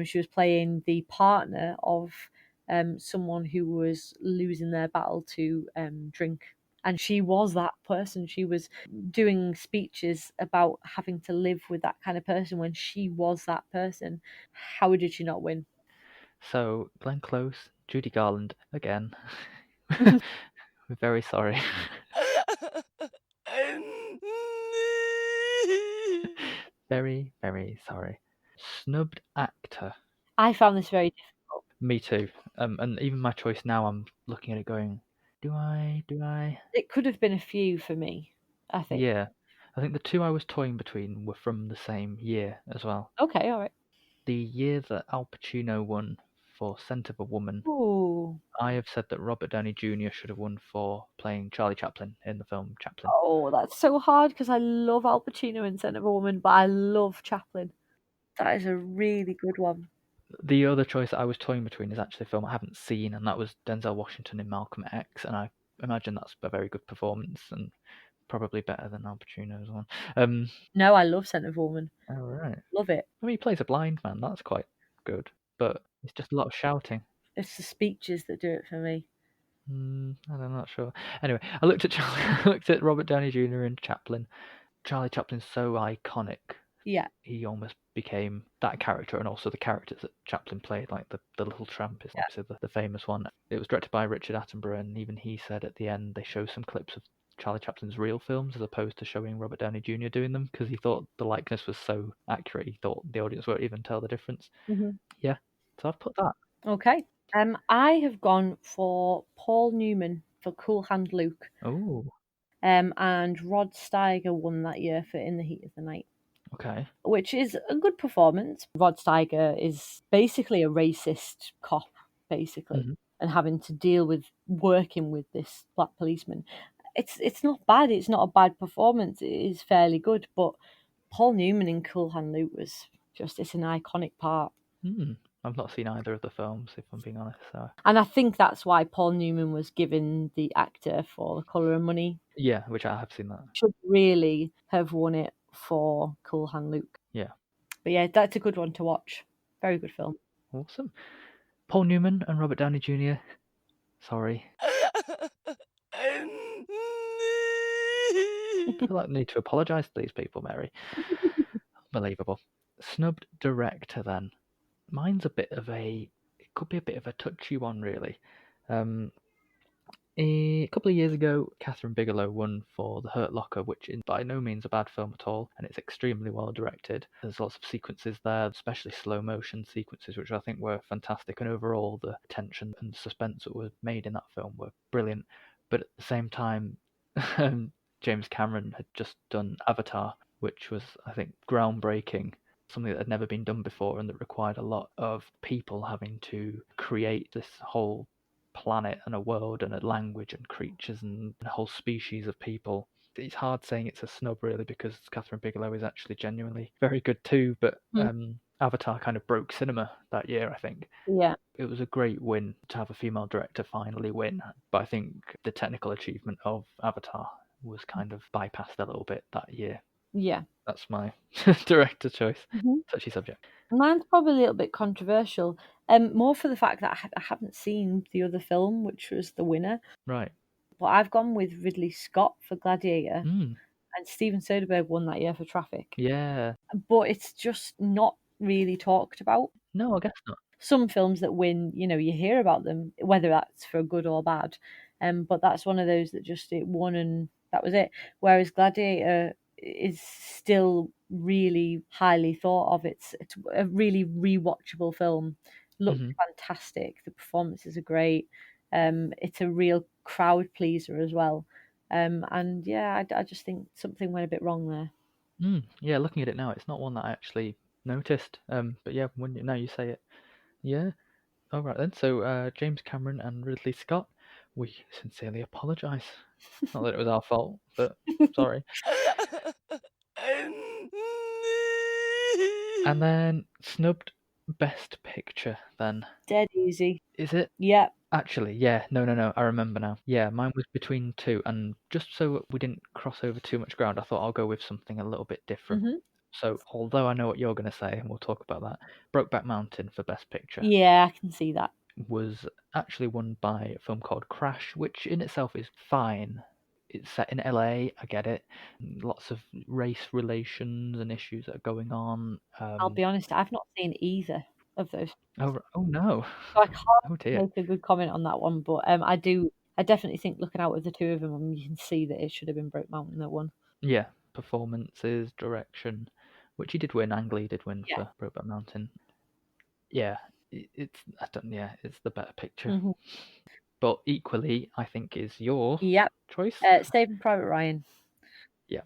She was playing the partner of someone who was losing their battle to drink. And she was that person. She was doing speeches about having to live with that kind of person when she was that person. How did she not win? so Glenn Close, Judy Garland again. We're very sorry. Very, very sorry. Snubbed actor. I found this very difficult. Me too. And even my choice now, I'm looking at it going, do I? Do I? It could have been a few for me, I think. Yeah. I think the two I was toying between were from the same year as well. Okay, all right. the year that Al Pacino won for Scent of a Woman, Ooh. I have said that Robert Downey Jr. should have won for playing Charlie Chaplin in the film Chaplin. Oh, that's so hard because I love Al Pacino in Scent of a Woman, but I love Chaplin. That is a really good one. The other choice that I was toying between is actually a film I haven't seen, and that was Denzel Washington in Malcolm X, and I imagine that's a very good performance and probably better than Al Pacino's one. No, I love Scent of a Woman. All right. Love it. I mean, he plays a blind man. That's quite good, but it's just a lot of shouting. It's the speeches that do it for me. I'm not sure. Anyway, I looked at I looked at Robert Downey Jr. and Chaplin. Charlie Chaplin's so iconic. Yeah. He almost became that character, and also the characters that Chaplin played, like the little tramp is obviously the famous one. It was directed by Richard Attenborough, and even he said at the end they show some clips of Charlie Chaplin's real films as opposed to showing Robert Downey Jr. doing them, because he thought the likeness was so accurate. He thought the audience won't even tell the difference. Mm-hmm. Yeah, so I've put that. Okay. I have gone for Paul Newman for Cool Hand Luke. Oh, And Rod Steiger won that year for In the Heat of the Night, okay. which is a good performance. Rod Steiger is basically a racist cop, basically, Mhm. and having to deal with working with this black policeman. It's not bad. It's not a bad performance. It is fairly good. But Paul Newman in Cool Hand Luke was it's an iconic part. I've not seen either of the films, if I'm being honest. So And I think that's why Paul Newman was given the actor for The Colour of Money. yeah, which I have seen that. Should really have won it for Cool Hand Luke. Yeah. But yeah, that's a good one to watch. Very good film. Awesome. Paul Newman and Robert Downey Jr. Sorry. I feel like I need to apologise to these people, Mary. Unbelievable. Snubbed director then. Mine's it could be a bit of a touchy one, really. A couple of years ago, Catherine Bigelow won for The Hurt Locker, which is by no means a bad film at all, and it's extremely well directed. There's lots of sequences there, especially slow motion sequences, which I think were fantastic, and overall the tension and suspense that were made in that film were brilliant. But at the same time, James Cameron had just done Avatar, which was, I think, groundbreaking, something that had never been done before, and that required a lot of people having to create this whole planet and a world and a language and creatures and a whole species of people. It's hard saying it's a snub, really, because Catherine Bigelow is actually genuinely very good too, but Avatar kind of broke cinema that year, I think. Yeah. It was a great win to have a female director finally win, but I think the technical achievement of Avatar was kind of bypassed a little bit that year. Yeah. That's my director choice. Touchy subject. Mine's probably a little bit controversial. More for the fact that I haven't seen the other film, which was the winner. Right. But I've gone with Ridley Scott for Gladiator, Mm. and Steven Soderbergh won that year for Traffic. Yeah. But it's just not really talked about. No, I guess not. Some films that win, you hear about them, whether that's for good or bad. But that's one of those that just it won and that was it. Whereas Gladiator is still really highly thought of. It's a really rewatchable film. Looks fantastic. The performances are great. It's a real crowd pleaser as well. And yeah, I just think something went a bit wrong there. Yeah, looking at it now, it's not one that I actually noticed. But yeah, now you say it, yeah. All right then. So James Cameron and Ridley Scott, we sincerely apologise. Not that it was our fault, but sorry. And then snubbed Best Picture then. Dead easy. Is it? Yeah. Actually, yeah. No. I remember now. Yeah, mine was between two, and just so we didn't cross over too much ground, I thought I'll go with something a little bit different. So, although I know what you're going to say, and we'll talk about that, Brokeback Mountain for Best Picture Yeah, I can see that. was actually won by a film called Crash, which in itself is fine. It's set in LA, I get it. Lots of race relations and issues that are going on. I'll be honest, I've not seen either of those. Oh no. So I can't Oh dear. make a good comment on that one, but I definitely think looking out of the two of them, you can see that it should have been Broke Mountain that won. Yeah, performances, direction, which he did win. Ang Lee did win Yeah. for Brokeback Mountain. Yeah, it's the better picture. But equally, I think is your choice. Saving Private Ryan. Yeah.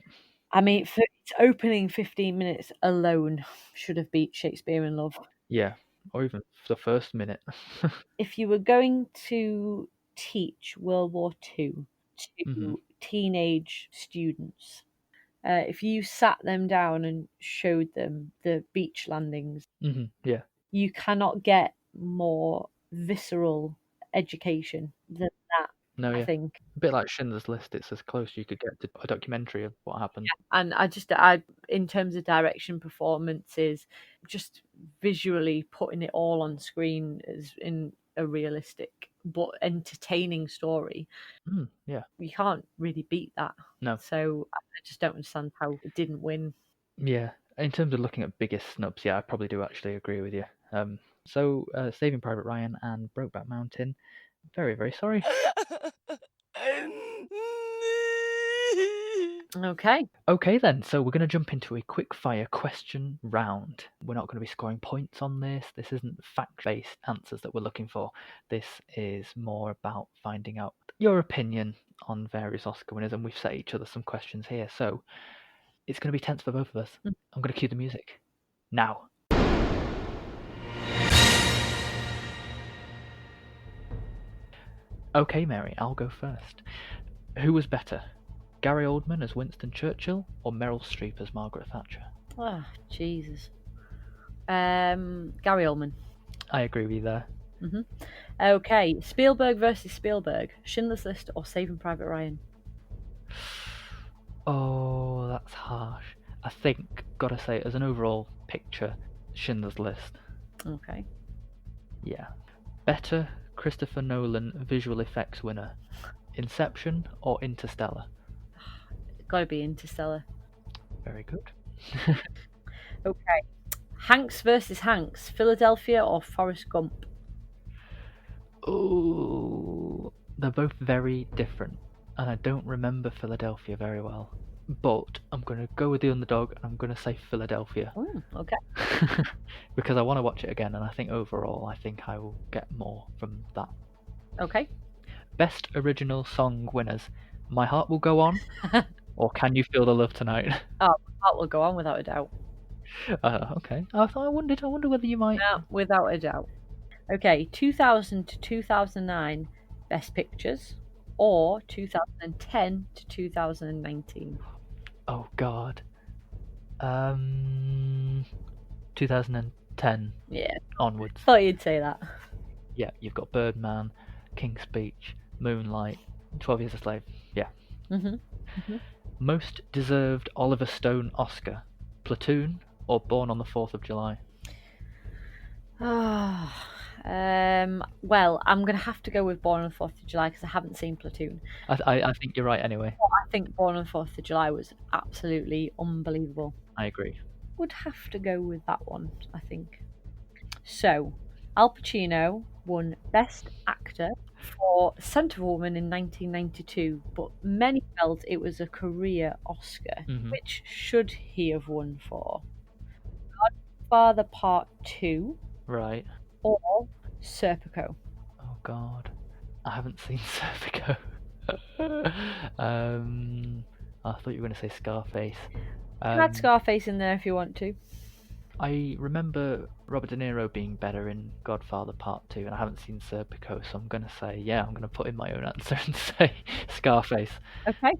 I mean, for its opening 15 minutes alone, should have beat Shakespeare in Love. Yeah, or even the first minute. If you were going to teach World War II to Mhm. teenage students, if you sat them down and showed them the beach landings, Yeah. you cannot get more visceral education than that, No, I yeah. think. A bit like Schindler's List, it's as close you could get to a documentary of what happened. And in terms of direction, performances, just visually putting it all on screen is in a realistic but entertaining story. Yeah. You can't really beat that. No. So I just don't understand how it didn't win. Yeah. In terms of looking at biggest snubs, yeah, I probably do actually agree with you. So Saving Private Ryan and Brokeback Mountain, very, very sorry. Okay. Okay then, so we're going to jump into a quick fire question round. We're not going to be scoring points on this. This isn't fact-based answers that we're looking for. This is more about finding out your opinion on various Oscar winners, and we've set each other some questions here, so it's going to be tense for both of us. I'm going to cue the music now. Okay, Mary, I'll go first. Who was better, Gary Oldman as Winston Churchill or Meryl Streep as Margaret Thatcher? Oh, Jesus. Gary Oldman. I agree with you there. Okay, Spielberg versus Spielberg, Schindler's List or Saving Private Ryan? Oh, that's harsh. I think, gotta say, as an overall picture, Schindler's List. Okay. Yeah. Better Christopher Nolan visual effects winner, Inception or Interstellar? Gotta be Interstellar. Very good. Okay. Hanks versus Hanks, Philadelphia or Forrest Gump? Ooh, they're both very different, and I don't remember Philadelphia very well. But I'm gonna go with the underdog, and I'm gonna say Philadelphia. Okay. Because I want to watch it again, and I think overall, I think I will get more from that. Okay. Best original song winners: My Heart Will Go On, or Can You Feel the Love Tonight? Oh, that will go on without a doubt. Okay. I wonder whether you might. Yeah, without a doubt. Okay, 2000 to 2009 Best Pictures or 2010 to 2019? Oh God. 2010 Yeah, onwards. thought you'd say that. Yeah, you've got Birdman, King's Speech, Moonlight, 12 Years a Slave. Yeah. Most deserved Oliver Stone Oscar: Platoon or Born on the 4th of July? Well, I'm going to have to go with Born on the 4th of July because I haven't seen Platoon. I think you're right anyway. I think Born on the 4th of July was absolutely unbelievable. I agree. Would have to go with that one, I think. So, Al Pacino won Best Actor for Scent of a Woman in 1992, but many felt it was a career Oscar. Which should he have won for? Godfather Part 2 Right. or Serpico? Oh God, I haven't seen Serpico. I thought you were going to say Scarface. You can add Scarface in there if you want to. I remember Robert De Niro being better in Godfather Part 2, and I haven't seen Serpico, so I'm going to say, I'm going to put in my own answer and say Scarface. Okay.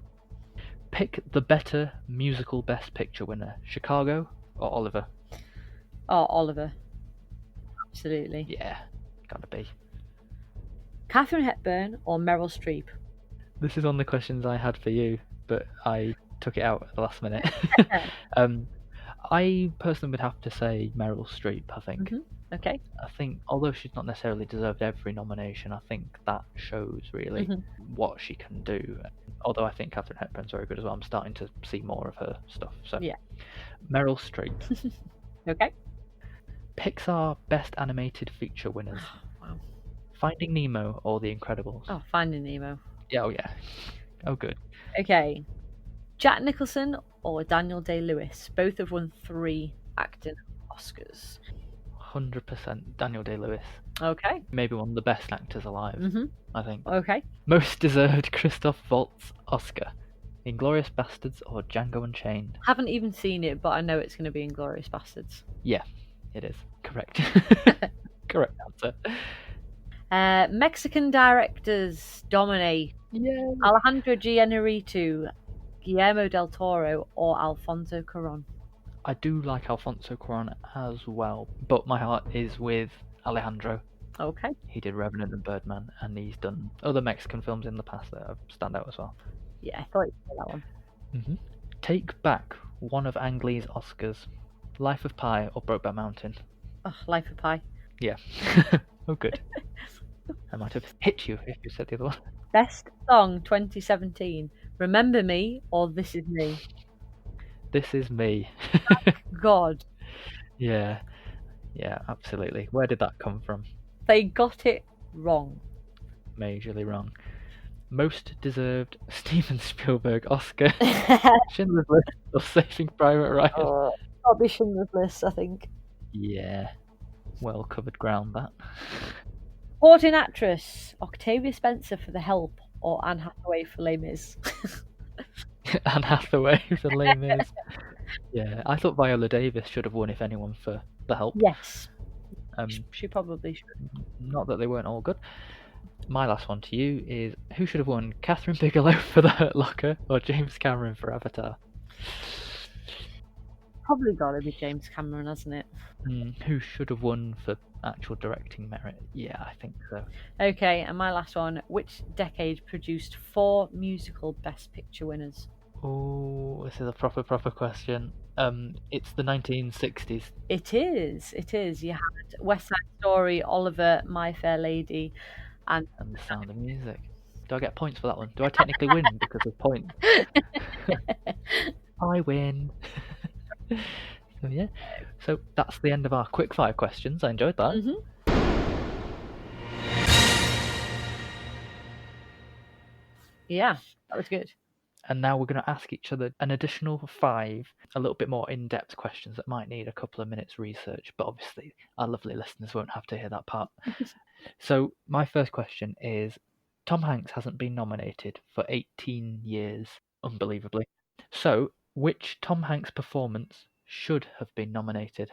Pick the better musical Best Picture winner, Chicago or Oliver? Oh, Oliver. Absolutely. Yeah, gotta be. Katharine Hepburn or Meryl Streep? This is one of the questions I had for you, but I took it out at the last minute. I personally would have to say Meryl Streep, I think. Okay. I think, although she's not necessarily deserved every nomination, I think that shows really what she can do. Although I think Katharine Hepburn's very good as well. I'm starting to see more of her stuff. So yeah. Meryl Streep. Okay. Pixar Best Animated Feature winners. Wow. Finding Nemo or The Incredibles? Oh, Finding Nemo. Yeah, oh yeah. Oh, good. Okay. Jack Nicholson or Daniel Day-Lewis? Both have won 3 acting Oscars. 100% Daniel Day-Lewis. Okay. Maybe one of the best actors alive, I think. Okay. Most deserved Christoph Waltz Oscar: Inglourious Bastards or Django Unchained? Haven't even seen it, but I know it's going to be Inglourious Bastards. Yeah, it is. Correct. Correct answer. Mexican directors dominate. Yeah. Alejandro Iñárritu, Guillermo del Toro, or Alfonso Cuarón. I do like Alfonso Cuarón as well, but my heart is with Alejandro. Okay. He did Revenant and Birdman, and he's done other Mexican films in the past that stand out as well. Yeah, I thought you'd say that one. Mm-hmm. Take back one of Ang Lee's Oscars, Life of Pi or Brokeback Mountain. Oh, Life of Pi. Yeah. Oh, good. I might have hit you if you said the other one. Best Song 2017. Remember Me or This Is Me? This Is Me. God, Yeah, absolutely. Where did that come from? they got it wrong. Majorly wrong. Most deserved Steven Spielberg Oscar. Schindler's List or Saving Private Ryan? That'll be Schindler's List, I think. Yeah, well covered ground that. Supporting actress, Octavia Spencer for The Help or Anne Hathaway for Les Mis? Anne Hathaway for Les Mis. Yeah, I thought Viola Davis should have won, if anyone, for The Help. Yes, she probably should. Not that they weren't all good. My last one to you is, who should have won, Catherine Bigelow for The Hurt Locker or James Cameron for Avatar? Probably got to be James Cameron, hasn't it? Who should have won for actual directing merit? Yeah, I think so. Okay, and my last one. Which decade produced 4 musical Best Picture winners? Oh, this is a proper question. It's the 1960s. It is. You had West Side Story, Oliver, My Fair Lady, and The Sound of Music. Do I get points for that one? Do I technically win because of points? I win. So yeah. So that's the end of our quick fire questions. I enjoyed that. Yeah, that was good. And now we're going to ask each other an additional 5, a little bit more in-depth questions that might need a couple of minutes research, but obviously our lovely listeners won't have to hear that part. So my first question is, Tom Hanks hasn't been nominated for 18 years, unbelievably. So which Tom Hanks performance should have been nominated?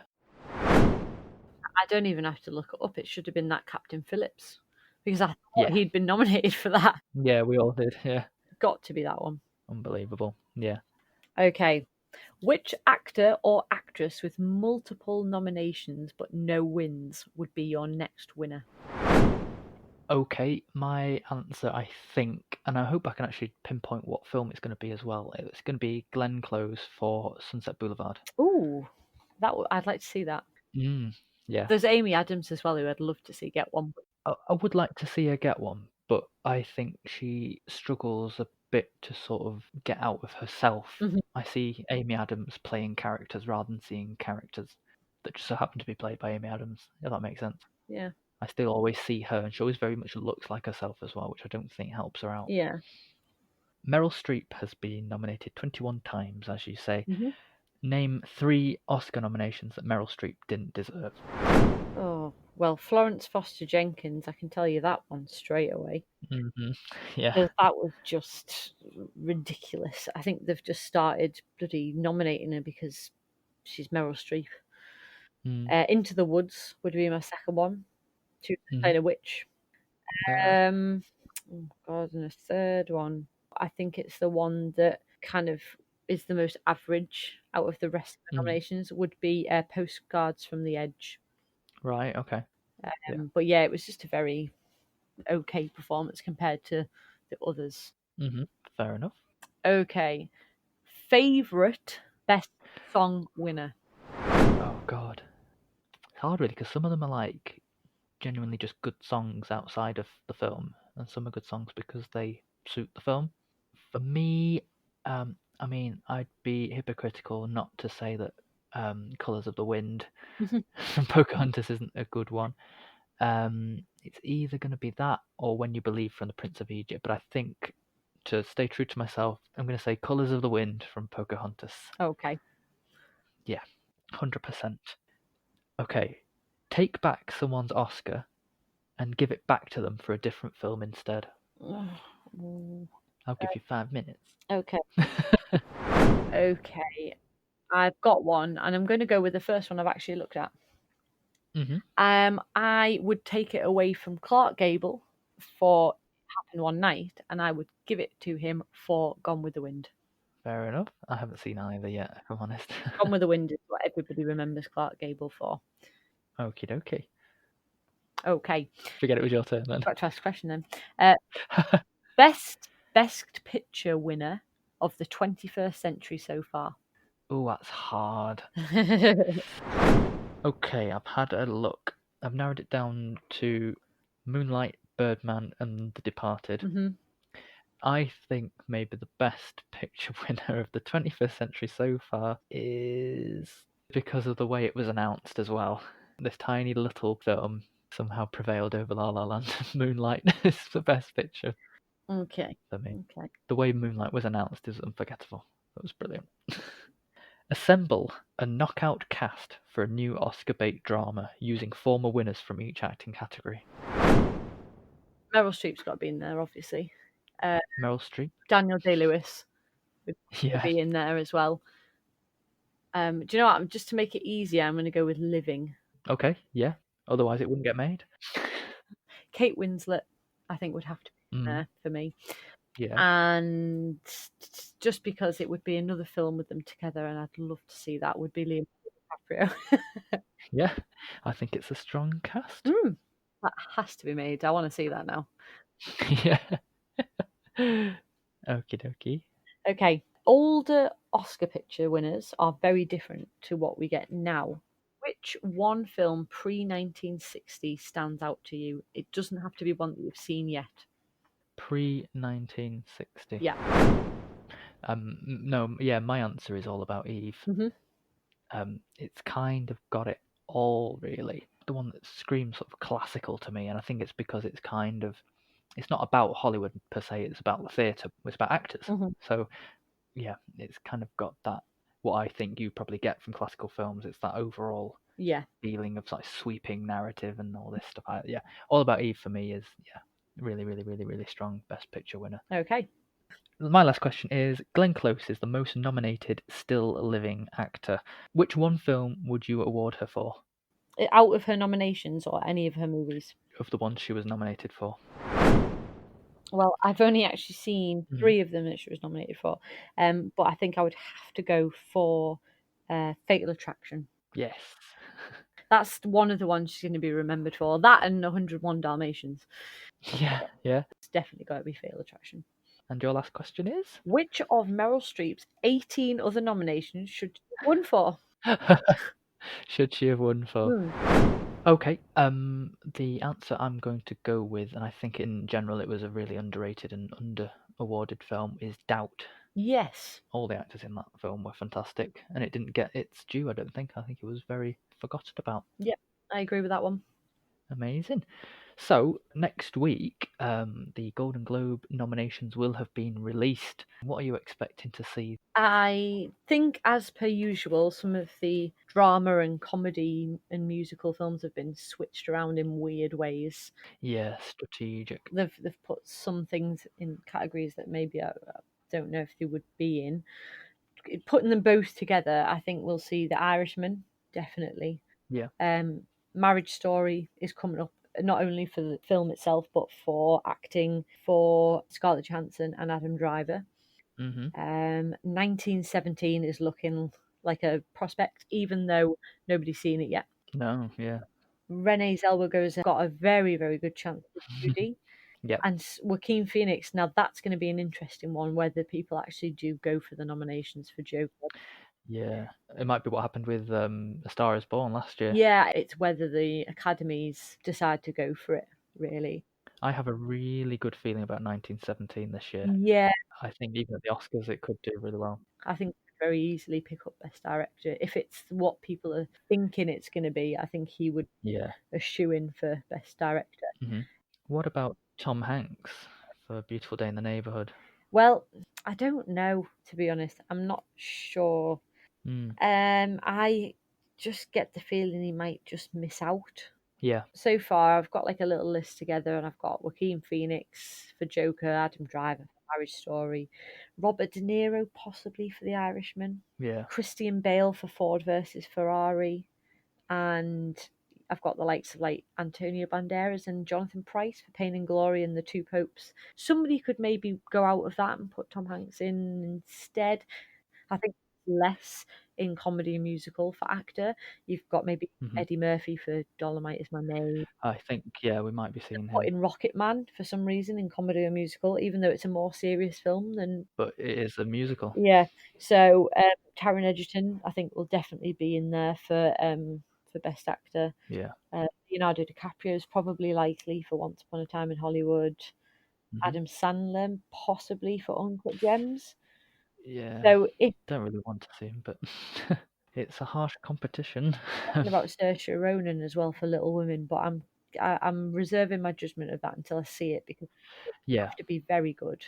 I don't even have to look it up. It should have been that Captain Phillips, because I thought Yeah. he'd been nominated for that. Yeah, we all did, yeah. Got to be that one. Unbelievable, yeah. Okay. Which actor or actress with multiple nominations but no wins would be your next winner? Okay, my answer, I think, and I hope I can actually pinpoint what film it's going to be as well. It's going to be Glenn Close for Sunset Boulevard. Ooh, I'd like to see that. Yeah. There's Amy Adams as well, who I'd love to see get one. I would like to see her get one, but I think she struggles a bit to sort of get out of herself. I see Amy Adams playing characters rather than seeing characters that just so happen to be played by Amy Adams, if that makes sense. Yeah. I still always see her, and she always very much looks like herself as well, which I don't think helps her out. Yeah. Meryl Streep has been nominated 21 times, as you say. Name 3 Oscar nominations that Meryl Streep didn't deserve. Oh, well, Florence Foster Jenkins, I can tell you that one straight away. Yeah. That was just ridiculous. I think they've just started bloody nominating her because she's Meryl Streep. Into the Woods would be my second one. She was playing a witch. Oh God, and a third one. I think it's the one that kind of is the most average out of the rest of the nominations, would be Postcards from the Edge. Right, okay. But yeah, it was just a very okay performance compared to the others. Fair enough. Okay. Favourite Best Song winner? Oh God. It's hard really, because some of them are like genuinely just good songs outside of the film, and some are good songs because they suit the film. For me, I mean, I'd be hypocritical not to say that Colours of the Wind from Pocahontas isn't a good one. It's either going to be that or When You Believe from The Prince of Egypt, but I think, to stay true to myself, I'm going to say Colours of the Wind from Pocahontas. Okay. Yeah, 100%. Okay, take back someone's Oscar and give it back to them for a different film instead. I'll give you 5 minutes. Okay. Okay. I've got one, and I'm going to go with the first one I've actually looked at. Mm-hmm. I would take it away from Clark Gable for It Happened One Night, and I would give it to him for Gone with the Wind. Fair enough. I haven't seen either yet, if I'm honest. Gone with the Wind is what everybody remembers Clark Gable for. Okie dokie. Okay, Forget it was your turn then. got to ask a question then. Best Picture winner of the 21st century so far. Oh, that's hard. Okay, I've had a look. I've narrowed it down to Moonlight, Birdman, and The Departed. hmm I think maybe the best picture winner of the 21st century so far is because of the way it was announced as well. This tiny little film somehow prevailed over La La Land. Moonlight is the best picture Okay. for me. Okay. The way Moonlight was announced is unforgettable. That was brilliant. Assemble a knockout cast for a new Oscar bait drama using former winners from each acting category. Meryl Streep's got to be in there, obviously. Meryl Streep. Daniel Day-Lewis would Yeah. be in there as well. Do you know what? Just to make it easier, I'm going to go with Living. Okay. Yeah. Otherwise, it wouldn't get made. Kate Winslet, I think, would have to be in there for me. Yeah. And just because it would be another film with them together, and I'd love to see that, would be Leonardo DiCaprio. Yeah. I think it's a strong cast. That has to be made. I want to see that now. Yeah. Okie dokie. Okay. Older Oscar picture winners are very different to what we get now. Which one film pre-1960 stands out to you? It doesn't have to be one that you've seen yet. Pre-1960. Yeah. No, yeah, my answer is All About Eve. It's kind of got it all, really. The one that screams sort of classical to me, and I think it's because it's kind of, it's not about Hollywood per se, it's about the theatre, it's about actors. So, yeah, it's kind of got that, what I think you probably get from classical films, it's that overall feeling of like sweeping narrative and all this stuff. Yeah, All About Eve for me is, really, really, really, really strong Best Picture winner. Okay. My last question is, Glenn Close is the most nominated still living actor. Which one film would you award her for? Out of her nominations or any of her movies? Of the ones she was nominated for. Well, I've only actually seen 3 of them that she was nominated for, but I think I would have to go for Fatal Attraction. Yes. That's one of the ones she's going to be remembered for. That and 101 Dalmatians. Yeah. It's definitely got to be Fatal Attraction. And your last question is? Which of Meryl Streep's 18 other nominations should she have won for? Should she have won for? Okay, the answer I'm going to go with, and I think in general it was a really underrated and under-awarded film, is Doubt. Yes. All the actors in that film were fantastic, and it didn't get its due, I don't think. I think it was very forgotten about. Yeah, I agree with that one. Amazing. So, next week, the Golden Globe nominations will have been released. What are you expecting to see? I think, as per usual, some of the drama and comedy and musical films have been switched around in weird ways. Yeah, strategic. They've put some things in categories that maybe I don't know if they would be in. Putting them both together, I think we'll see The Irishman, definitely. Yeah. Marriage Story is coming up, not only for the film itself, but for acting for Scarlett Johansson and Adam Driver. 1917 is looking like a prospect, even though nobody's seen it yet. No, yeah. Renee Zellweger's got a very, very good chance with Judy. Yeah. And Joaquin Phoenix, now that's going to be an interesting one, whether people actually do go for the nominations for Joker. Yeah, it might be what happened with A Star Is Born last year. Yeah, it's whether the academies decide to go for it, really. I have a really good feeling about 1917 this year. Yeah. I think even at the Oscars it could do really well. I think very easily pick up Best Director. If it's what people are thinking it's going to be, I think he would a shoo-in for Best Director. What about Tom Hanks for Beautiful Day in the Neighborhood? Well, I don't know, to be honest. I'm not sure. I just get the feeling he might just miss out. Yeah. So far, I've got like a little list together, and I've got Joaquin Phoenix for Joker, Adam Driver for Marriage Story, Robert De Niro possibly for The Irishman, Yeah. Christian Bale for Ford versus Ferrari, and I've got the likes of like Antonio Banderas and Jonathan Pryce for Pain and Glory and The Two Popes. Somebody could maybe go out of that and put Tom Hanks in instead. I think less in comedy and musical for actor. You've got maybe Eddie Murphy for Dolomite Is My Name. I think, yeah, we might be seeing Put him, in Rocket Man for some reason in comedy or musical, even though it's a more serious film than but it is a musical. yeah. So Taron Egerton, I think, will definitely be in there for Best Actor. Yeah. Leonardo DiCaprio is probably likely for Once Upon a Time in Hollywood. Adam Sandler possibly for Uncut Gems. Yeah. So if Don't really want to see him, but it's a harsh competition. talking about Saoirse Ronan as well for Little Women, but I'm reserving my judgment of that until I see it because it Yeah. have to be very good.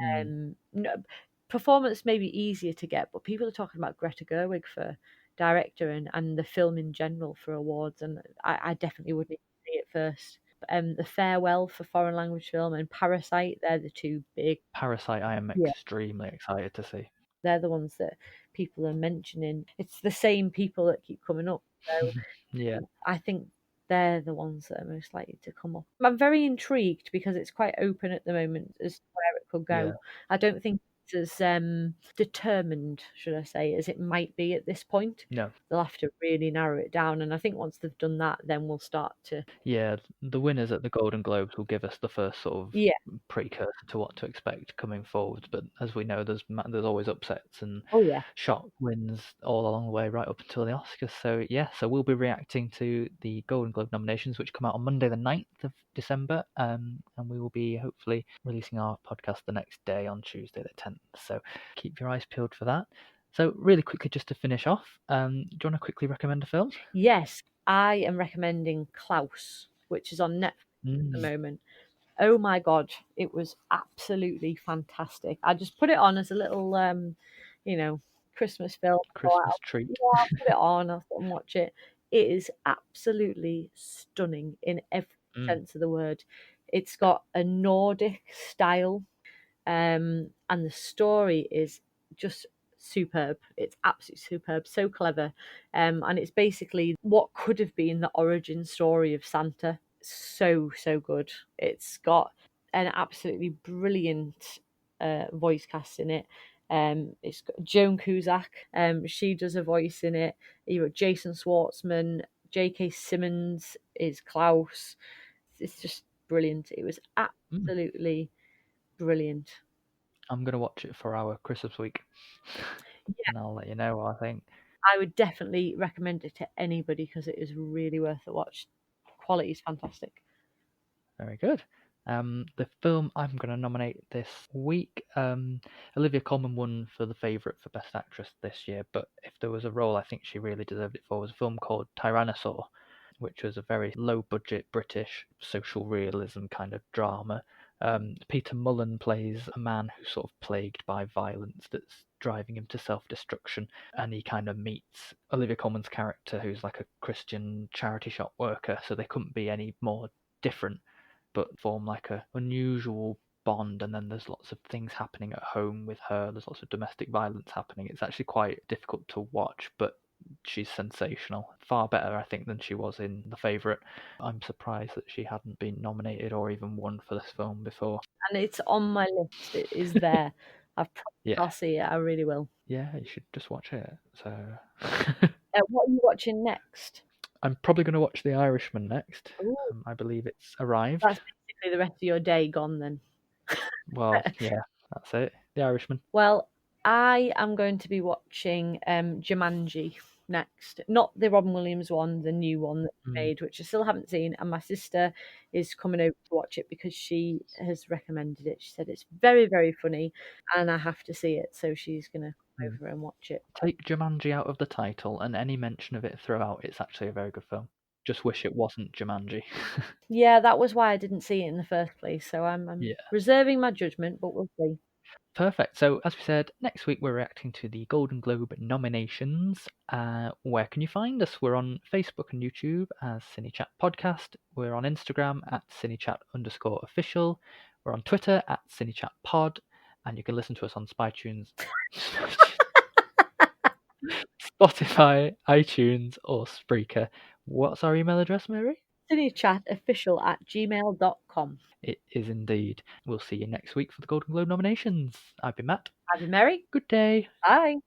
Mm. No, performance may be easier to get, but people are talking about Greta Gerwig for director and the film in general for awards, and I definitely would need to see it first. The Farewell for foreign language film and Parasite, they're the two big. Parasite, I am Yeah, extremely excited to see. they're the ones that people are mentioning. It's the same people that keep coming up. So Yeah. I think they're the ones that are most likely to come up. I'm very intrigued because it's quite open at the moment as to where it could Yeah. go. I don't think it's as determined, should I say, as it might be at this point. No. They'll have to really narrow it down, and I think once they've done that, then we'll start to. Yeah, the winners at the Golden Globes will give us the first sort of Yeah. precursor to what to expect coming forward. But as we know, there's always upsets and Oh yeah. shock wins all along the way, right up until the Oscars. So yeah, so we'll be reacting to the Golden Globe nominations, which come out on Monday, the 9th of December, and we will be hopefully releasing our podcast the next day on Tuesday, the 10th. So keep your eyes peeled for that. So really quickly, just to finish off, do you want to quickly recommend a film? Yes, I am recommending Klaus, which is on Netflix at the moment. Oh my God, it was absolutely fantastic. I just put it on as a little, Christmas film. Christmas treat. Yeah, I'll put it on, I'll sit and watch it. It is absolutely stunning in every sense of the word. It's got a Nordic style, and the story is just superb. It's absolutely superb, so clever. And it's basically what could have been the origin story of Santa. So good. It's got an absolutely brilliant voice cast in it. It's got Joan Cusack. She does a voice in it. You got Jason Schwartzman. J.K. Simmons is Klaus. It's just brilliant. It was absolutely brilliant. I'm going to watch it for our Christmas week. Yeah. And I'll let you know what I think. I would definitely recommend it to anybody because it is really worth a watch. Quality is fantastic. Very good. The film I'm going to nominate this week, Olivia Colman won for The Favourite for Best Actress this year, but if there was a role I think she really deserved it for, was a film called Tyrannosaur, which was a very low-budget British social realism kind of drama. Peter Mullen plays a man who's sort of plagued by violence that's driving him to self-destruction, and he kind of meets Olivia Colman's character, who's like a Christian charity shop worker, so they couldn't be any more different, but form like a unusual bond. And then there's lots of things happening at home with her. There's lots of domestic violence happening. It's actually quite difficult to watch, but she's sensational. Far better, I think, than she was in The Favourite. I'm surprised that she hadn't been nominated or even won for this film before. And it's on my list. It is there. Yeah. I'll see it. I really will. Yeah, you should just watch it. So What are you watching next? I'm probably going to watch The Irishman next. Ooh, I believe it's arrived. that's basically the rest of your day gone then. Well, yeah, that's it. The Irishman. Well, I am going to be watching Jumanji next. Not the Robin Williams one, the new one that they made, which I still haven't seen. And my sister is coming over to watch it because she has recommended it. She said it's very, very funny and I have to see it. So she's going to come over and watch it. Take Jumanji out of the title and any mention of it throughout, it's actually a very good film. Just wish it wasn't Jumanji. Yeah, that was why I didn't see it in the first place. So I'm Yeah. reserving my judgment, but we'll see. Perfect. So, as we said, next week we're reacting to the Golden Globe nominations. Where can you find us? We're on Facebook and YouTube as CineChat Podcast. We're on Instagram at CineChat_official. We're on Twitter at CineChatPod. And you can listen to us on Spotify, iTunes, or Spreaker. What's our email address, Mary? CineChatOfficial@gmail.com. It is indeed. We'll see you next week for the Golden Globe nominations. I've been Matt. Have you, Mary? Good day. Bye.